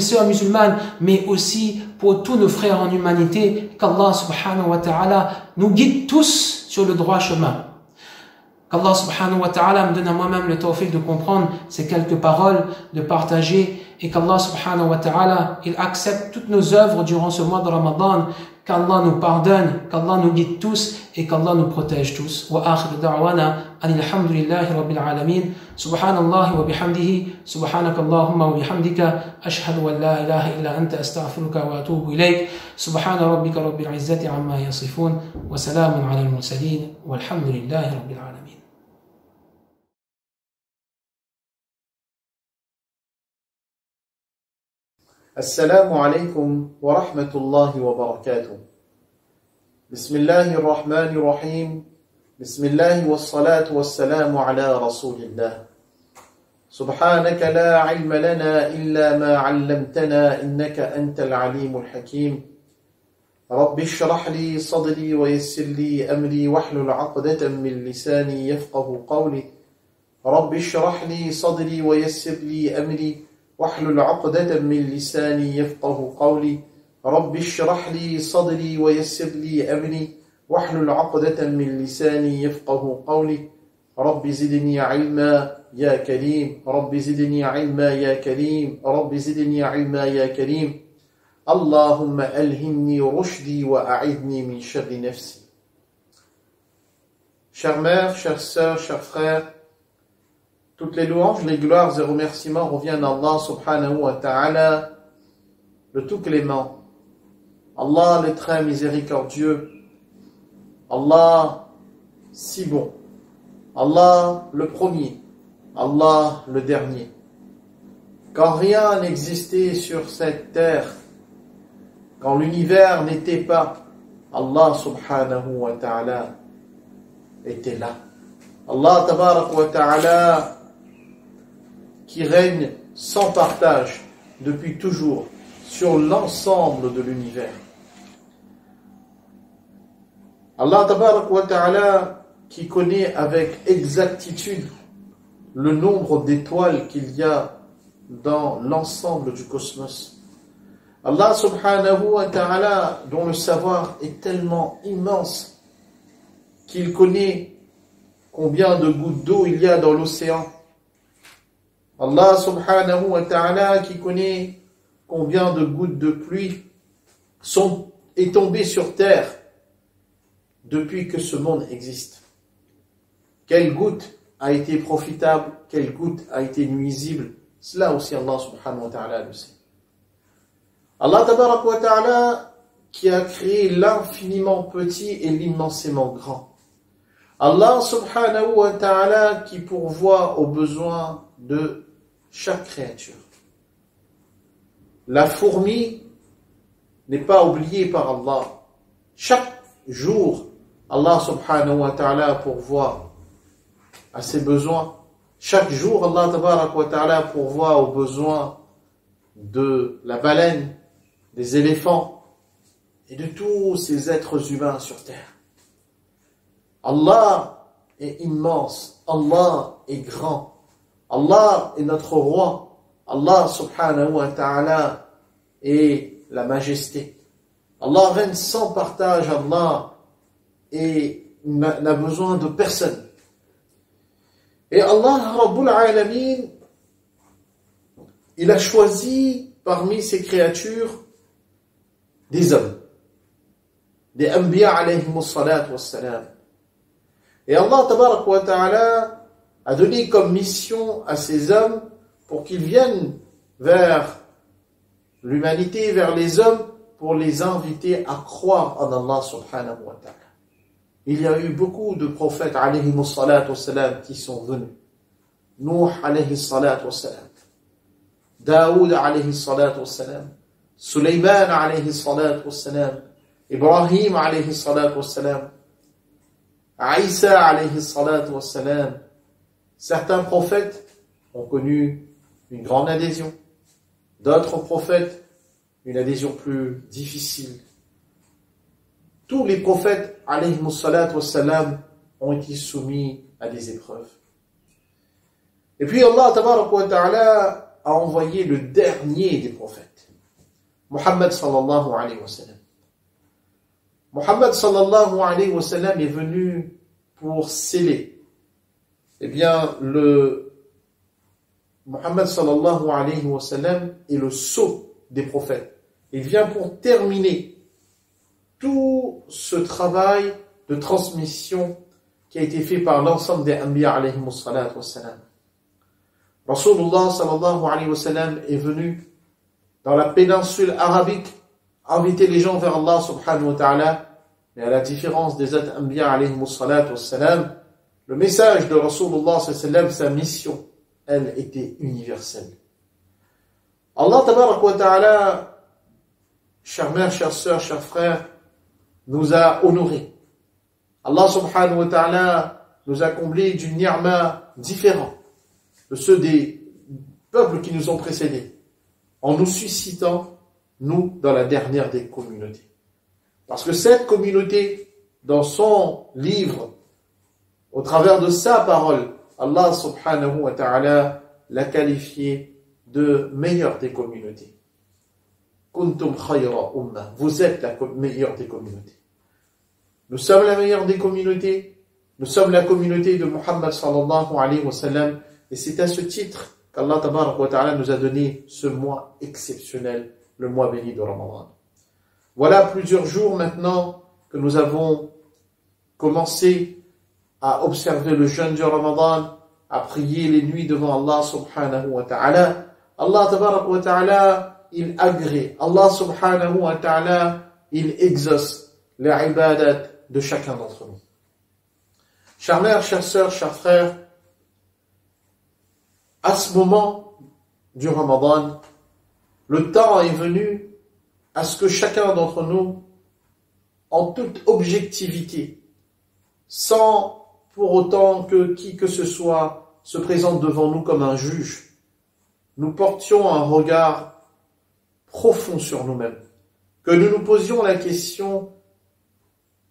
sœurs musulmanes, mais aussi pour tous nos frères en humanité, qu'Allah subhanahu wa ta'ala nous guide tous sur le droit chemin. Qu'Allah subhanahu wa ta'ala me donne à moi-même le tawfiq de comprendre ces quelques paroles, de partager, et qu'Allah subhanahu wa ta'ala, il accepte toutes nos œuvres durant ce mois de Ramadan, qu'Allah nous pardonne, qu'Allah nous guide tous et qu'Allah nous protège tous. Wa akhiru da'wana alhamdulillahi rabbil alamin. Subhanallahi wa bihamdihi, subhanakallahumma wa bihamdika, ashhadu an la ilaha illa anta astaghfiruka wa atubu ilayk. Subhana rabbika rabbil izzati amma yasifun, wa salamun ala al-mursalin, walhamdulillahi rabbil alamin. السلام عليكم ورحمة الله وبركاته. بسم الله الرحمن الرحيم. بسم الله والصلاة والسلام على رسول الله. سبحانك لا علم لنا إلا ما علمتنا إنك أنت العليم الحكيم. رب اشرح لي صدري ويسر لي أمري واحلل عقدة من لساني يفقه قولي. رب اشرح لي صدري ويسر لي أمري واحلل عقدة من لساني يفقه قولي رب اشرح لي صدري ويسر لي أمري واحلل عقدة من لساني يفقه قولي رب زدني علما يا كريم رب زدني علما يا كريم رب زدني علما يا كريم اللهم ألهمني رشدي وأعذني من شر نفسي. Chères mères, chères sœurs, chers frères, toutes les louanges, les gloires et remerciements reviennent à Allah subhanahu wa ta'ala, le tout clément, Allah le très miséricordieux, Allah si bon, Allah le premier, Allah le dernier. Quand rien n'existait sur cette terre, quand l'univers n'était pas, Allah subhanahu wa ta'ala était là. Allah tabarak wa ta'ala qui règne sans partage depuis toujours sur l'ensemble de l'univers. Allah tabarak wa ta'ala qui connaît avec exactitude le nombre d'étoiles qu'il y a dans l'ensemble du cosmos. Allah subhanahu wa ta'ala dont le savoir est tellement immense qu'il connaît combien de gouttes d'eau il y a dans l'océan. Allah subhanahu wa ta'ala qui connaît combien de gouttes de pluie est tombées sur terre depuis que ce monde existe. Quelle goutte a été profitable, quelle goutte a été nuisible, cela aussi Allah subhanahu wa ta'ala le sait. Allah tabarak wa ta'ala qui a créé l'infiniment petit et l'immensément grand. Allah subhanahu wa ta'ala qui pourvoit aux besoins de chaque créature. La fourmi n'est pas oubliée par Allah. Chaque jour, Allah subhanahu wa ta'ala pourvoit à ses besoins. Chaque jour, Allah tabarak wa ta'ala pourvoit aux besoins de la baleine, des éléphants et de tous ces êtres humains sur terre. Allah est immense, Allah est grand, Allah est notre roi, Allah subhanahu wa ta'ala est la majesté. Allah règne sans partage, Allah n'a besoin de personne. Et Allah Rabbul Alamin, il a choisi parmi ses créatures des hommes, des Anbiya alayhimus salatu wassalam. Et Allah tabarak wa ta'ala a donné comme mission à ces hommes pour qu'ils viennent vers l'humanité, vers les hommes, pour les inviter à croire en Allah subhanahu wa ta'ala. Il y a eu beaucoup de prophètes alayhimus salatu wassalam qui sont venus. Nuh alayhi salatu wassalam, Daoud alayhi salatu wassalam, Sulaiman alayhi salatu wassalam, Ibrahim alayhi salatu wassalam, Aïssa alayhi salatu wassalam. Certains prophètes ont connu une grande adhésion, d'autres prophètes une adhésion plus difficile. Tous les prophètes alayhi salatu wassalam ont été soumis à des épreuves. Et puis Allah tabarak wa ta'ala a envoyé le dernier des prophètes, Muhammad sallallahu alayhi wa sallam. Muhammad sallallahu alayhi wa sallam est venu pour sceller. Eh bien, Muhammad sallallahu alayhi wa sallam est le sceau des prophètes. Il vient pour terminer tout ce travail de transmission qui a été fait par l'ensemble des Anbiya alayhimus salatu wassalam. Rasulullah sallallahu alayhi wa sallam est venu dans la péninsule arabique inviter les gens vers Allah subhanahu wa ta'ala, mais à la différence des autres Anbiya alayhimus salatu wassalam, le message de Rasulullah sallallahu alayhi wa sallam, sa mission, elle était universelle. Allah tabarak wa ta'ala, chères mères, chères sœurs, chers frères, nous a honorés. Allah subhanahu wa ta'ala nous a comblés d'une ni'ma différente de ceux des peuples qui nous ont précédés, en nous suscitant, nous, dans la dernière des communautés. Parce que cette communauté, dans son livre, au travers de sa parole, Allah subhanahu wa ta'ala l'a qualifié de meilleur des communautés. Kuntum khayra ummah. Vous êtes la meilleure des communautés. Nous sommes la meilleure des communautés. Nous sommes la communauté de Muhammad sallallahu alayhi wa sallam. Et c'est à ce titre qu'Allah tabarak wa ta'ala nous a donné ce mois exceptionnel, le mois béni de Ramadan. Voilà plusieurs jours maintenant que nous avons commencé à observer le jeûne du Ramadan, à prier les nuits devant Allah subhanahu wa ta'ala. Allah tabarak wa ta'ala, il agrée. Allah subhanahu wa ta'ala, il exauce les ibadat de chacun d'entre nous. Chères mères, chères sœurs, chers frères, à ce moment du Ramadan, le temps est venu à ce que chacun d'entre nous, en toute objectivité, sans pour autant que qui que ce soit se présente devant nous comme un juge, nous portions un regard profond sur nous-mêmes, que nous nous posions la question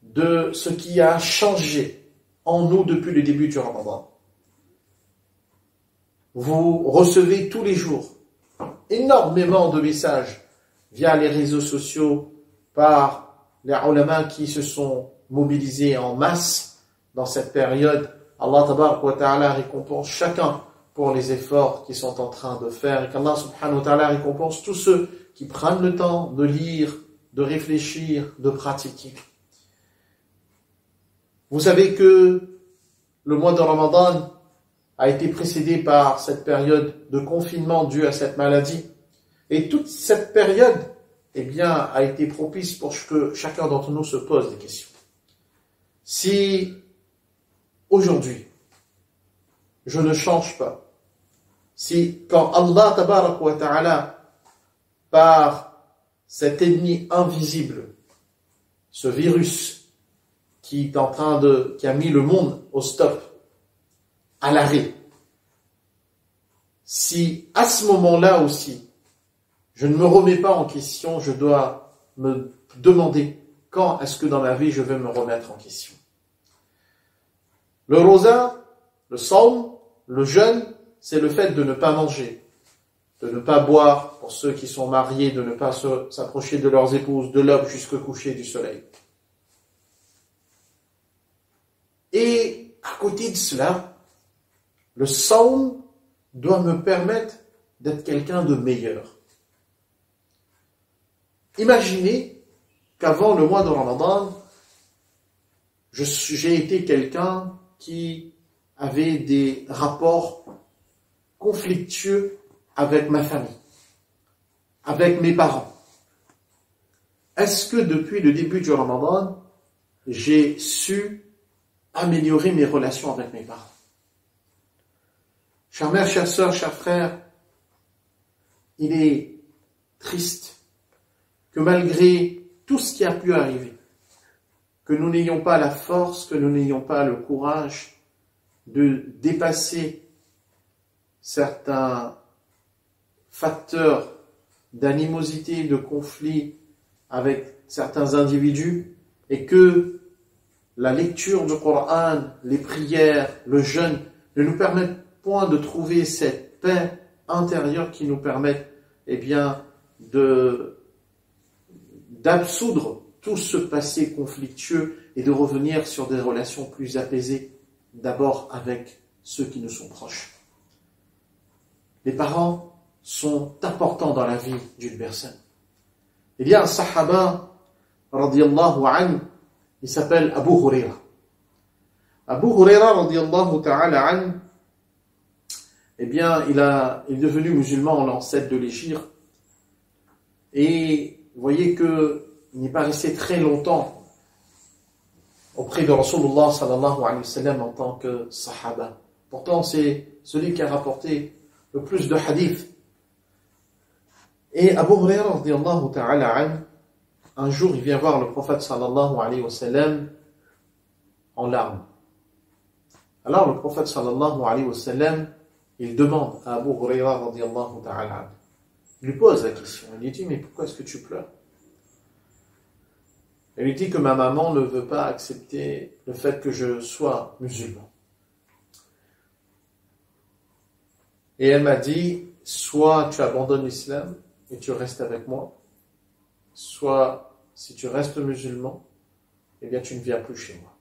de ce qui a changé en nous depuis le début du Ramadan. Vous recevez tous les jours énormément de messages via les réseaux sociaux par les ulama qui se sont mobilisés en masse dans cette période. Allah tabarak wa ta'ala récompense chacun pour les efforts qu'ils sont en train de faire et qu'Allah subhanahu wa ta'ala récompense tous ceux qui prennent le temps de lire, de réfléchir, de pratiquer. Vous savez que le mois de Ramadan a été précédé par cette période de confinement due à cette maladie. Et toute cette période, eh bien, a été propice pour que chacun d'entre nous se pose des questions. Si aujourd'hui, je ne change pas, si quand Allah tabarak wa ta'ala, par cet ennemi invisible, ce virus qui a mis le monde au stop, à l'arrêt, si à ce moment-là aussi, je ne me remets pas en question, je dois me demander quand est-ce que dans ma vie je vais me remettre en question. Le rosa, le sawm, le jeûne, c'est le fait de ne pas manger, de ne pas boire pour ceux qui sont mariés, de ne pas s'approcher de leurs épouses de l'aube jusqu'au coucher du soleil. Et à côté de cela, le sawm doit me permettre d'être quelqu'un de meilleur. Imaginez qu'avant le mois de Ramadan, j'ai été quelqu'un qui avait des rapports conflictueux avec ma famille, avec mes parents. Est-ce que depuis le début du Ramadan, j'ai su améliorer mes relations avec mes parents? Chères mères, chères sœurs, chers frères, il est triste que malgré tout ce qui a pu arriver, que nous n'ayons pas la force, que nous n'ayons pas le courage de dépasser certains facteurs d'animosité, de conflit avec certains individus, et que la lecture du Coran, les prières, le jeûne ne nous permettent point de trouver cette paix intérieure qui nous permette, eh bien, d'absoudre tout ce passé conflictueux et de revenir sur des relations plus apaisées, d'abord avec ceux qui nous sont proches. Les parents sont importants dans la vie d'une personne. Il y a un sahaba, radiyallahu anhu, il s'appelle Abu Huraira. Abu Huraira, radiyallahu ta'ala anhu, eh bien, il est devenu musulman en l'an 7 de l'Hégire. Et vous voyez qu'il n'est pas resté très longtemps auprès de Rasulullah sallallahu alayhi wa sallam en tant que sahaba. Pourtant, c'est celui qui a rapporté le plus de hadiths. Et Abu Huraira, radiyallahu ta'ala anhu, un jour, il vient voir le prophète sallallahu alayhi wa sallam en larmes. Alors, le prophète sallallahu alayhi wa sallam, il demande à Abu Huraira radiyallahu ta'ala anhu. Il lui pose la question. Il lui dit, mais pourquoi est-ce que tu pleures? Il lui dit que ma maman ne veut pas accepter le fait que je sois musulman. Et elle m'a dit, soit tu abandonnes l'islam et tu restes avec moi, soit si tu restes musulman, eh bien tu ne viens plus chez moi.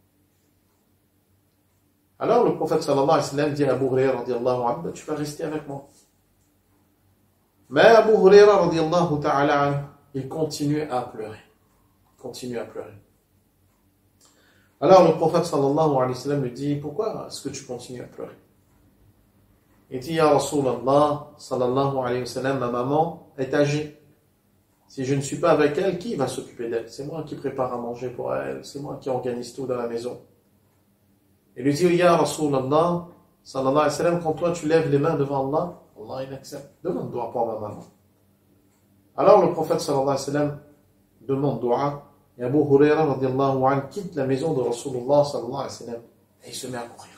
Alors le prophète sallallahu alayhi wa sallam dit à Abu Hurayra radiyallahu anhu, tu vas rester avec moi. Mais Abu Hurayra radiyallahu ta'ala anhu, il continue à pleurer. Continue à pleurer. Alors le prophète sallallahu alayhi wa sallam lui dit, pourquoi est-ce que tu continues à pleurer? Il dit, ya Rasulallah sallallahu alayhi wa sallam, ma maman est âgée. Si je ne suis pas avec elle, qui va s'occuper d'elle? C'est moi qui prépare à manger pour elle, c'est moi qui organise tout dans la maison. Il lui dit, ya Rasulallah sallallahu alayhi wa sallam, quand toi tu lèves les mains devant Allah, Allah il accepte. Demande dua pour ma maman. Alors le prophète sallallahu alayhi wa sallam demande dua. Et Abu Hurayra radiyallahu anhu quitte la maison de Rasulullah sallallahu alayhi wa sallam et il se met à courir.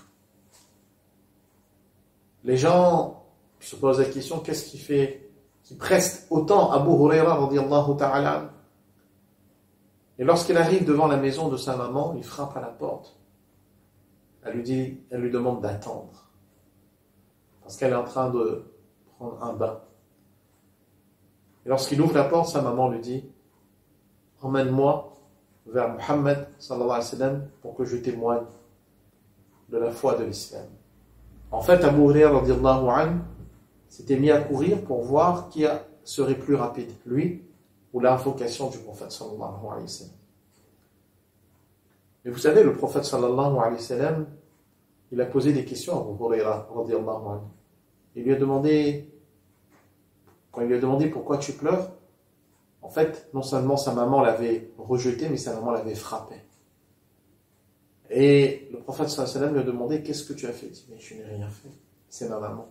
Les gens se posent la question, qu'est-ce qui fait, qui presse autant Abu Hurayra radiyallahu ta'ala anhu? Et lorsqu'il arrive devant la maison de sa maman, il frappe à la porte. Elle lui demande d'attendre. Parce qu'elle est en train de prendre un bain. Et lorsqu'il ouvre la porte, sa maman lui dit, emmène-moi vers Muhammad sallallahu alayhi wa sallam pour que je témoigne de la foi de l'islam. En fait, Abu Hurayra radiyallahu anhu s'était mis à courir pour voir qui serait plus rapide, lui ou l'invocation du prophète sallallahu alayhi wa sallam. Mais vous savez, le prophète sallallahu alayhi wa sallam, il a posé des questions à Abu Hurayra radiyallahu anhu. Quand il lui a demandé pourquoi tu pleures, en fait, non seulement sa maman l'avait rejeté, mais sa maman l'avait frappé. Et le prophète sallallahu alayhi wa sallam lui a demandé, qu'est-ce que tu as fait? Il dit, mais je n'ai rien fait, c'est ma maman.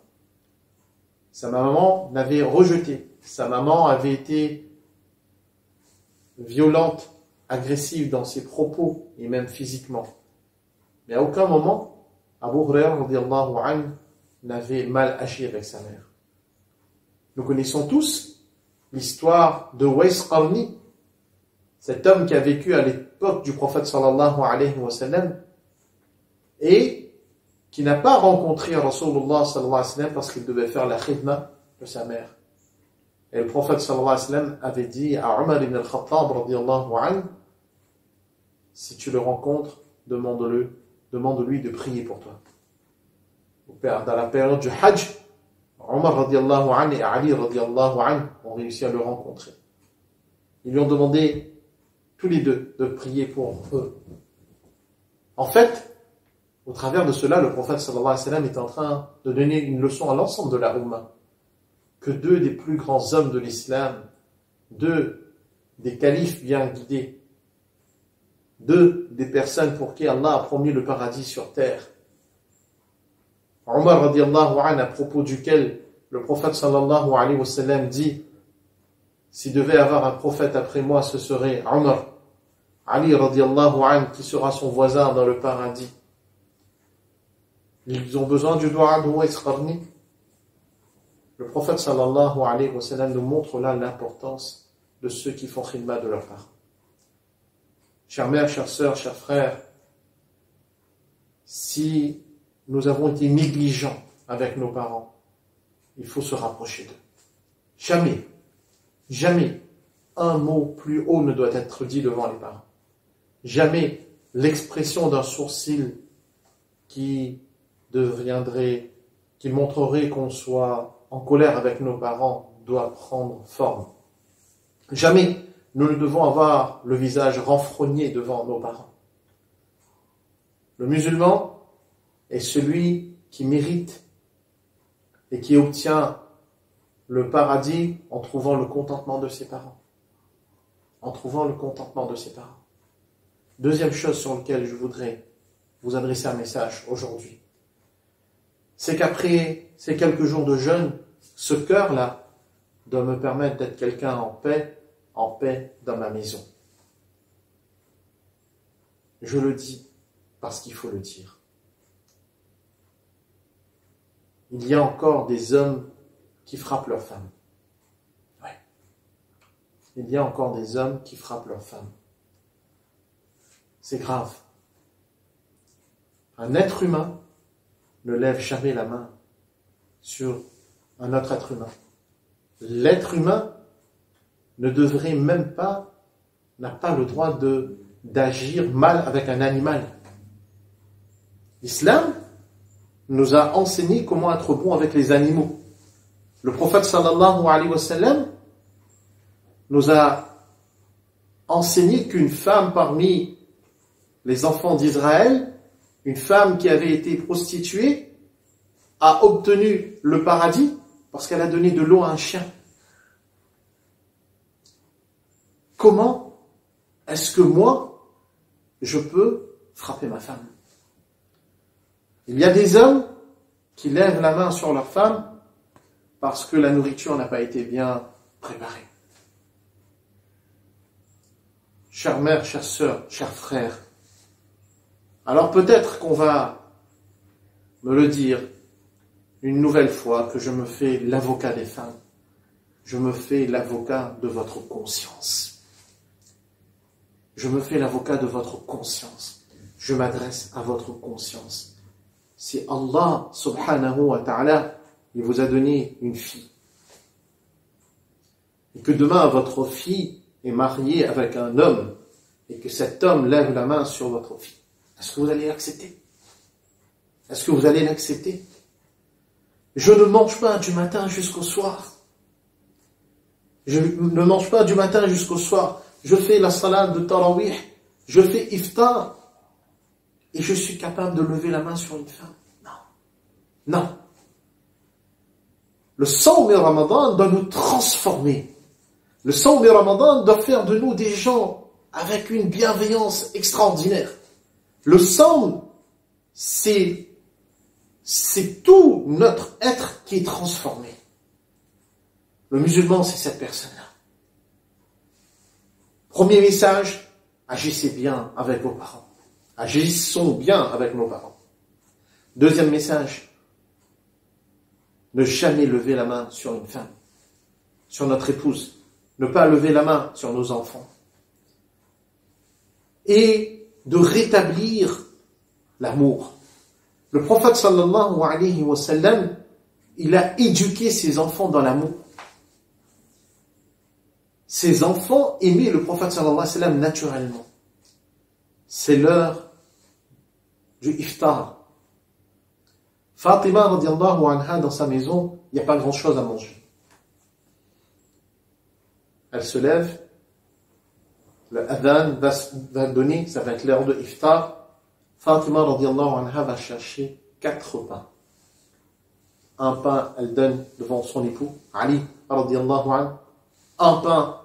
Sa maman l'avait rejeté, sa maman avait été violente, agressive dans ses propos, et même physiquement. Mais à aucun moment, Abu Hurayra radiyallahu anhu n'avait mal agi avec sa mère. Nous connaissons tous l'histoire de Uwais Qarni, cet homme qui a vécu à l'époque du prophète sallallahu alayhi wa sallam et qui n'a pas rencontré Rasulullah sallallahu alayhi wa sallam parce qu'il devait faire la khidma de sa mère. Et le prophète sallallahu alayhi wa sallam avait dit à Umar ibn al-Khattab radiyallahu anhu, si tu le rencontres, demande-lui de prier pour toi. Dans la période du Hajj, Omar radiyallahu anhu et Ali radiyallahu anhu ont réussi à le rencontrer. Ils lui ont demandé tous les deux de prier pour eux. En fait, au travers de cela, le prophète sallallahu alayhi wa sallam est en train de donner une leçon à l'ensemble de la Ummah, que deux des plus grands hommes de l'islam, deux des califes bien guidés, deux des personnes pour qui Allah a promis le paradis sur terre, Omar radiyallahu anhu, à propos duquel le prophète sallallahu alayhi wa sallam dit, s'il devait avoir un prophète après moi, ce serait Omar. Ali radiyallahu anhu, qui sera son voisin dans le paradis. Ils ont besoin du dua de Uwais Qarni. Le prophète sallallahu alayhi wa sallam nous montre là l'importance de ceux qui font khidma de leur part. Chères mères, chères sœurs, chers frères, si nous avons été négligents avec nos parents, il faut se rapprocher d'eux. Jamais un mot plus haut ne doit être dit devant les parents. Jamais l'expression d'un sourcil qui montrerait qu'on soit en colère avec nos parents doit prendre forme. Jamais nous ne devons avoir le visage renfrogné devant nos parents. Le musulman est celui qui mérite et qui obtient le paradis en trouvant le contentement de ses parents. En trouvant le contentement de ses parents. Deuxième chose sur laquelle je voudrais vous adresser un message aujourd'hui, c'est qu'après ces quelques jours de jeûne, ce cœur-là doit me permettre d'être quelqu'un en paix dans ma maison. Je le dis parce qu'il faut le dire. Il y a encore des hommes qui frappent leurs femmes. Ouais. Il y a encore des hommes qui frappent leurs femmes. C'est grave. Un être humain ne lève jamais la main sur un autre être humain. L'être humain ne devrait même pas, n'a pas le droit d'agir mal avec un animal. L'islam nous a enseigné comment être bon avec les animaux. Le prophète sallallahu alayhi wa sallam nous a enseigné qu'une femme parmi les enfants d'Israël, une femme qui avait été prostituée, a obtenu le paradis parce qu'elle a donné de l'eau à un chien. Comment est-ce que moi, je peux frapper ma femme? Il y a des hommes qui lèvent la main sur leur femme parce que la nourriture n'a pas été bien préparée. Chère mère, chère sœur, chers frères, alors peut-être qu'on va me le dire une nouvelle fois que je me fais l'avocat des femmes. Je me fais l'avocat de votre conscience. Je me fais l'avocat de votre conscience. Je m'adresse à votre conscience. Si Allah subhanahu wa ta'ala, il vous a donné une fille, et que demain votre fille est mariée avec un homme, et que cet homme lève la main sur votre fille, est-ce que vous allez l'accepter? Est-ce que vous allez l'accepter? Je ne mange pas du matin jusqu'au soir. Je ne mange pas du matin jusqu'au soir. Je fais la salade de tarawih, je fais iftar, et je suis capable de lever la main sur une femme. Non. Non. Le Sawm Ramadan doit nous transformer. Le Sawm Ramadan doit faire de nous des gens avec une bienveillance extraordinaire. Le Sawm, c'est tout notre être qui est transformé. Le musulman, c'est cette personne-là. Premier message, agissez bien avec vos parents. Agissons bien avec nos parents. Deuxième message, ne jamais lever la main sur une femme, sur notre épouse. Ne pas lever la main sur nos enfants. Et de rétablir l'amour. Le prophète sallallahu alayhi wa sallam, il a éduqué ses enfants dans l'amour. Ses enfants aimaient le prophète sallallahu alayhi wa sallam naturellement. C'est l'heure du iftar. Fatima radiallahu anha, dans sa maison, il n'y a pas grand chose à manger. Elle se lève, le adhan va donner, ça va être l'heure de iftar. Fatima radiallahu anha va chercher 4 pains. Un pain, elle donne devant son époux, Ali radiallahu anhu. Un pain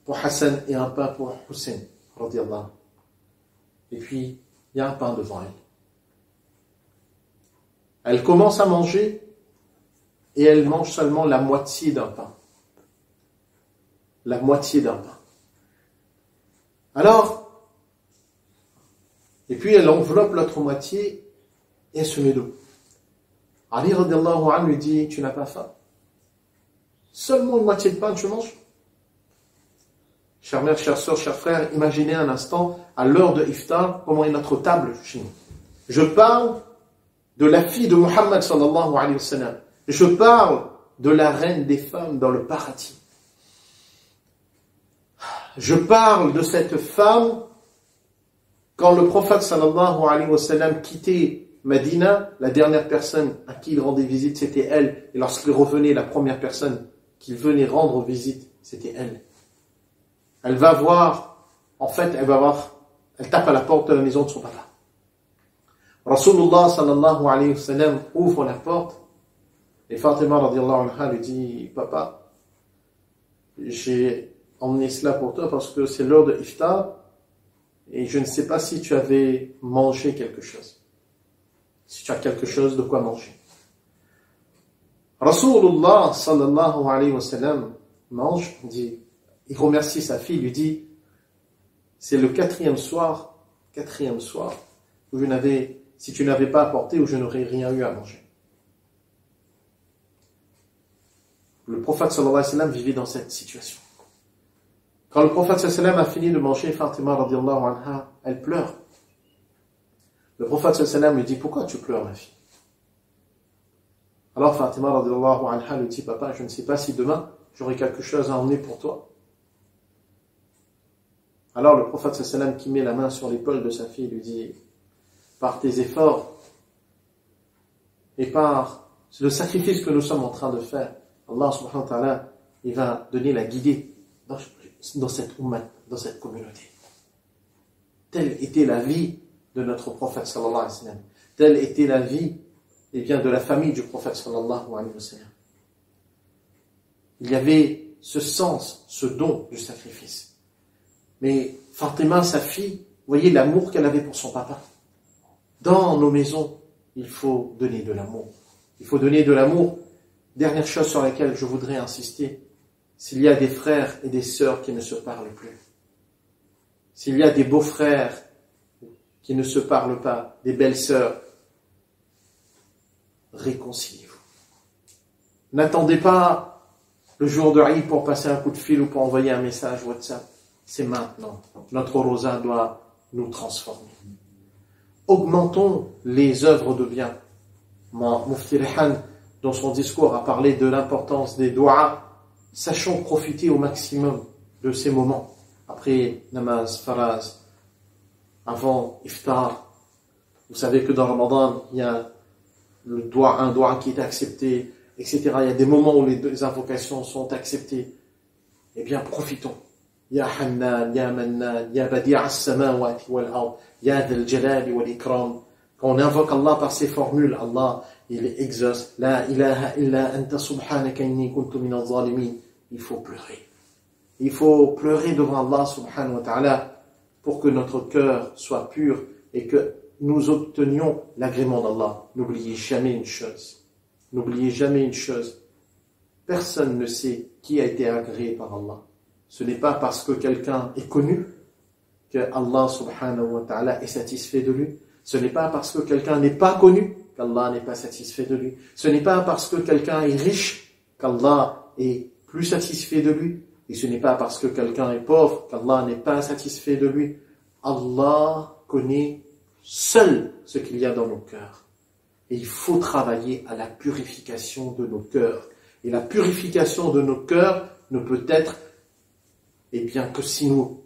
pour Hassan et un pain pour Hussein radiallahu. Et puis, il y a un pain devant elle. Elle commence à manger et elle mange seulement la moitié d'un pain. La moitié d'un pain. Alors, et puis elle enveloppe l'autre moitié et elle se met d'eau. Ali radiallahu anhu lui dit, tu n'as pas faim? Seulement une moitié de pain tu manges? Chère mère, chère soeur, chers frères, imaginez un instant, à l'heure de iftar, comment est notre table chez nous. Je parle de la fille de Muhammad sallallahu alayhi wa sallam. Je parle de la reine des femmes dans le paradis. Je parle de cette femme, quand le prophète sallallahu alayhi wa sallam quittait Medina, la dernière personne à qui il rendait visite, c'était elle. Et lorsqu'il revenait, la première personne qu'il venait rendre visite, c'était elle. Elle va voir, en fait, elle tape à la porte de la maison de son papa. Rasulullah sallallahu alayhi wa sallam ouvre la porte et Fatima radiallahu anha lui dit, papa, j'ai emmené cela pour toi parce que c'est l'heure de iftar et je ne sais pas si tu avais mangé quelque chose. Si tu as quelque chose de quoi manger. Rasulullah sallallahu alayhi wa sallam mange, il remercie sa fille, lui dit, c'est le quatrième soir où si tu n'avais pas apporté, où je n'aurais rien eu à manger. Le prophète sallallahu alayhi wa sallam vivait dans cette situation. Quand le prophète sallallahu alayhi wa sallam a fini de manger, Fatima radiallahu anha, elle pleure. Le prophète sallallahu alayhi wa sallam lui dit, pourquoi tu pleures, ma fille? Alors Fatima radiallahu anha lui dit, papa, je ne sais pas si demain j'aurai quelque chose à emmener pour toi. Alors le prophète sallam qui met la main sur l'épaule de sa fille lui dit, par tes efforts et par le sacrifice que nous sommes en train de faire, Allah subhanahu wa ta'ala, il va donner la guidée dans cette ummat, dans cette communauté. Telle était la vie de notre prophète sallallahu alayhi wa sallam. Telle était la vie de la famille du prophète sallallahu alayhi wa sallam. Il y avait ce sens, ce don du sacrifice. Mais Fatima, sa fille, voyez l'amour qu'elle avait pour son papa. Dans nos maisons, il faut donner de l'amour. Il faut donner de l'amour. Dernière chose sur laquelle je voudrais insister, s'il y a des frères et des sœurs qui ne se parlent plus, s'il y a des beaux-frères qui ne se parlent pas, des belles-sœurs, réconciliez-vous. N'attendez pas le jour de Eid pour passer un coup de fil ou pour envoyer un message WhatsApp. C'est maintenant. Notre rosa doit nous transformer. Augmentons les œuvres de bien. Mufti Rehan, dans son discours, a parlé de l'importance des doigts. Sachons profiter au maximum de ces moments. Après namaz, faraz, avant iftar. Vous savez que dans Ramadan, il y a un doigt qui est accepté, etc. Il y a des moments où les invocations sont acceptées. Eh bien, profitons. Ya Hannan, Ya Mannan, Ya Badi'a as-samawati wal-ard, Ya Dhal Jalali wal-Ikram. Quand on invoque Allah par ces formules, Allah, il exauce. La ilaha illa anta subhanaka inni kuntu minaz zalimin. Il faut pleurer. Il faut pleurer devant Allah subhanahu wa ta'ala pour que notre cœur soit pur et que nous obtenions l'agrément d'Allah. N'oubliez jamais une chose. N'oubliez jamais une chose. Personne ne sait qui a été agréé par Allah. Ce n'est pas parce que quelqu'un est connu que Allah subhanahu wa ta'ala est satisfait de lui. Ce n'est pas parce que quelqu'un n'est pas connu qu'Allah n'est pas satisfait de lui. Ce n'est pas parce que quelqu'un est riche qu'Allah est plus satisfait de lui. Et ce n'est pas parce que quelqu'un est pauvre qu'Allah n'est pas satisfait de lui. Allah connaît seul ce qu'il y a dans nos cœurs. Et il faut travailler à la purification de nos cœurs. Et la purification de nos cœurs ne peut être, que si nous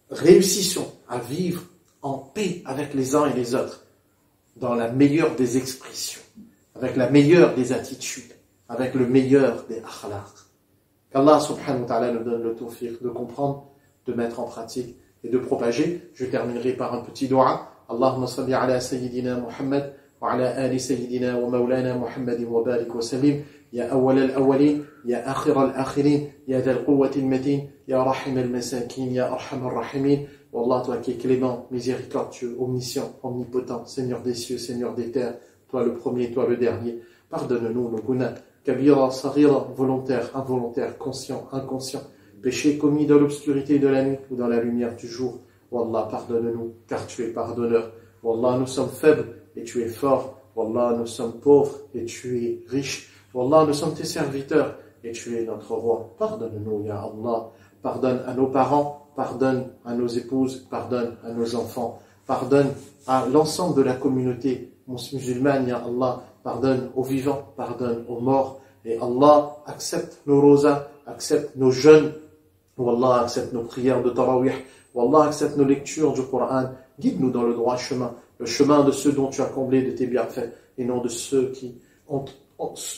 réussissons à vivre en paix avec les uns et les autres, dans la meilleure des expressions, avec la meilleure des attitudes, avec le meilleur des akhlaq. Qu'Allah subhanahu wa ta'ala nous donne le tawfiq de comprendre, de mettre en pratique et de propager. Je terminerai par un petit dua. Allahumma salli ala sayyidina Muhammad wa ala ali sayyidina wa maulana Muhammadin wa barik wa salim. Ya awwal al-awwalin, ya akhir al-akhirin, ya dhal quwwati al-matin, ya rahim al-masakin, ya arham al-rahimin. Wallah, toi qui es clément, miséricordieux, omniscient, omnipotent, Seigneur des cieux, Seigneur des terres, toi le premier, toi le dernier. Pardonne-nous nos guna, kabira, saghira, volontaire, involontaire, conscient, inconscient, péché commis dans l'obscurité de la nuit ou dans la lumière du jour. Wallah, pardonne-nous, car tu es pardonneur. Wallah, nous sommes faibles et tu es fort. Wallah, nous sommes pauvres et tu es riche. Wallah, nous sommes tes serviteurs et tu es notre roi. Pardonne-nous, ya Allah. Pardonne à nos parents, pardonne à nos épouses, pardonne à nos enfants, pardonne à l'ensemble de la communauté musulmane, ya Allah. Pardonne aux vivants, pardonne aux morts. Et Allah, accepte nos rosas, accepte nos jeûnes. Wallah, accepte nos prières de tarawih. Wallah, accepte nos lectures du Coran. Guide-nous dans le droit chemin, le chemin de ceux dont tu as comblé de tes bienfaits, et non de ceux qui ont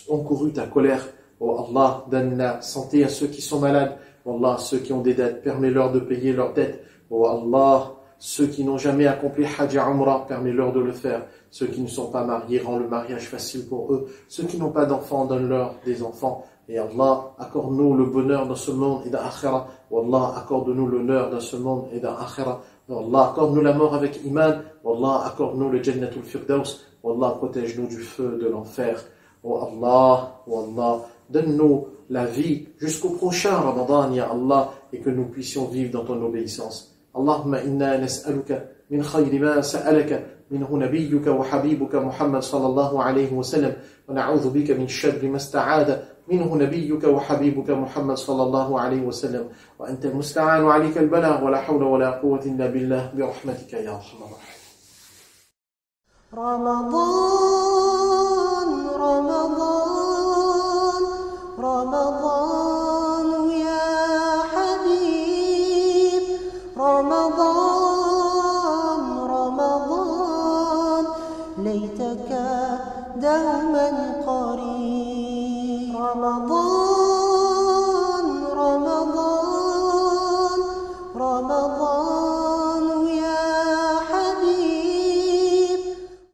encouru ta colère. Oh Allah, donne la santé à ceux qui sont malades. Oh Allah, ceux qui ont des dettes, permets-leur de payer leurs dettes. Oh Allah, ceux qui n'ont jamais accompli Hajj et Umrah, permets-leur de le faire. Ceux qui ne sont pas mariés, rends le mariage facile pour eux. Ceux qui n'ont pas d'enfants, donne-leur des enfants. Et Allah, accorde-nous le bonheur dans ce monde et dans l'akhira. Wallah, accorde-nous l'honneur dans ce monde et dans l'akhira. Wallah, accorde-nous la mort avec iman. Wallah, accorde-nous le Jannatul Firdaus. Wallah, protège-nous du feu de l'enfer. Oh Allah, donne-nous la vie jusqu'au prochain Ramadan, ya Allah, et que nous puissions vivre dans ton obéissance. Allahumma inna nas'aluka min khayri ma sa'alaka minhu nabiyyuka wa habibuka Muhammad sallallahu alayhi wa sallam, wa na'udhu bika min sharri ma sta'ada minhu nabiyyuka wa habibuka Muhammad sallallahu alayhi wa sallam, wa anta al-musta'an wa alayka al-balagh wa la hawla wa la quwwata illa billah bi rahmatika ya arhamar rahimin. رمضان رمضان رمضان يا حبيب رمضان رمضان ليتك دوما قريب رمضان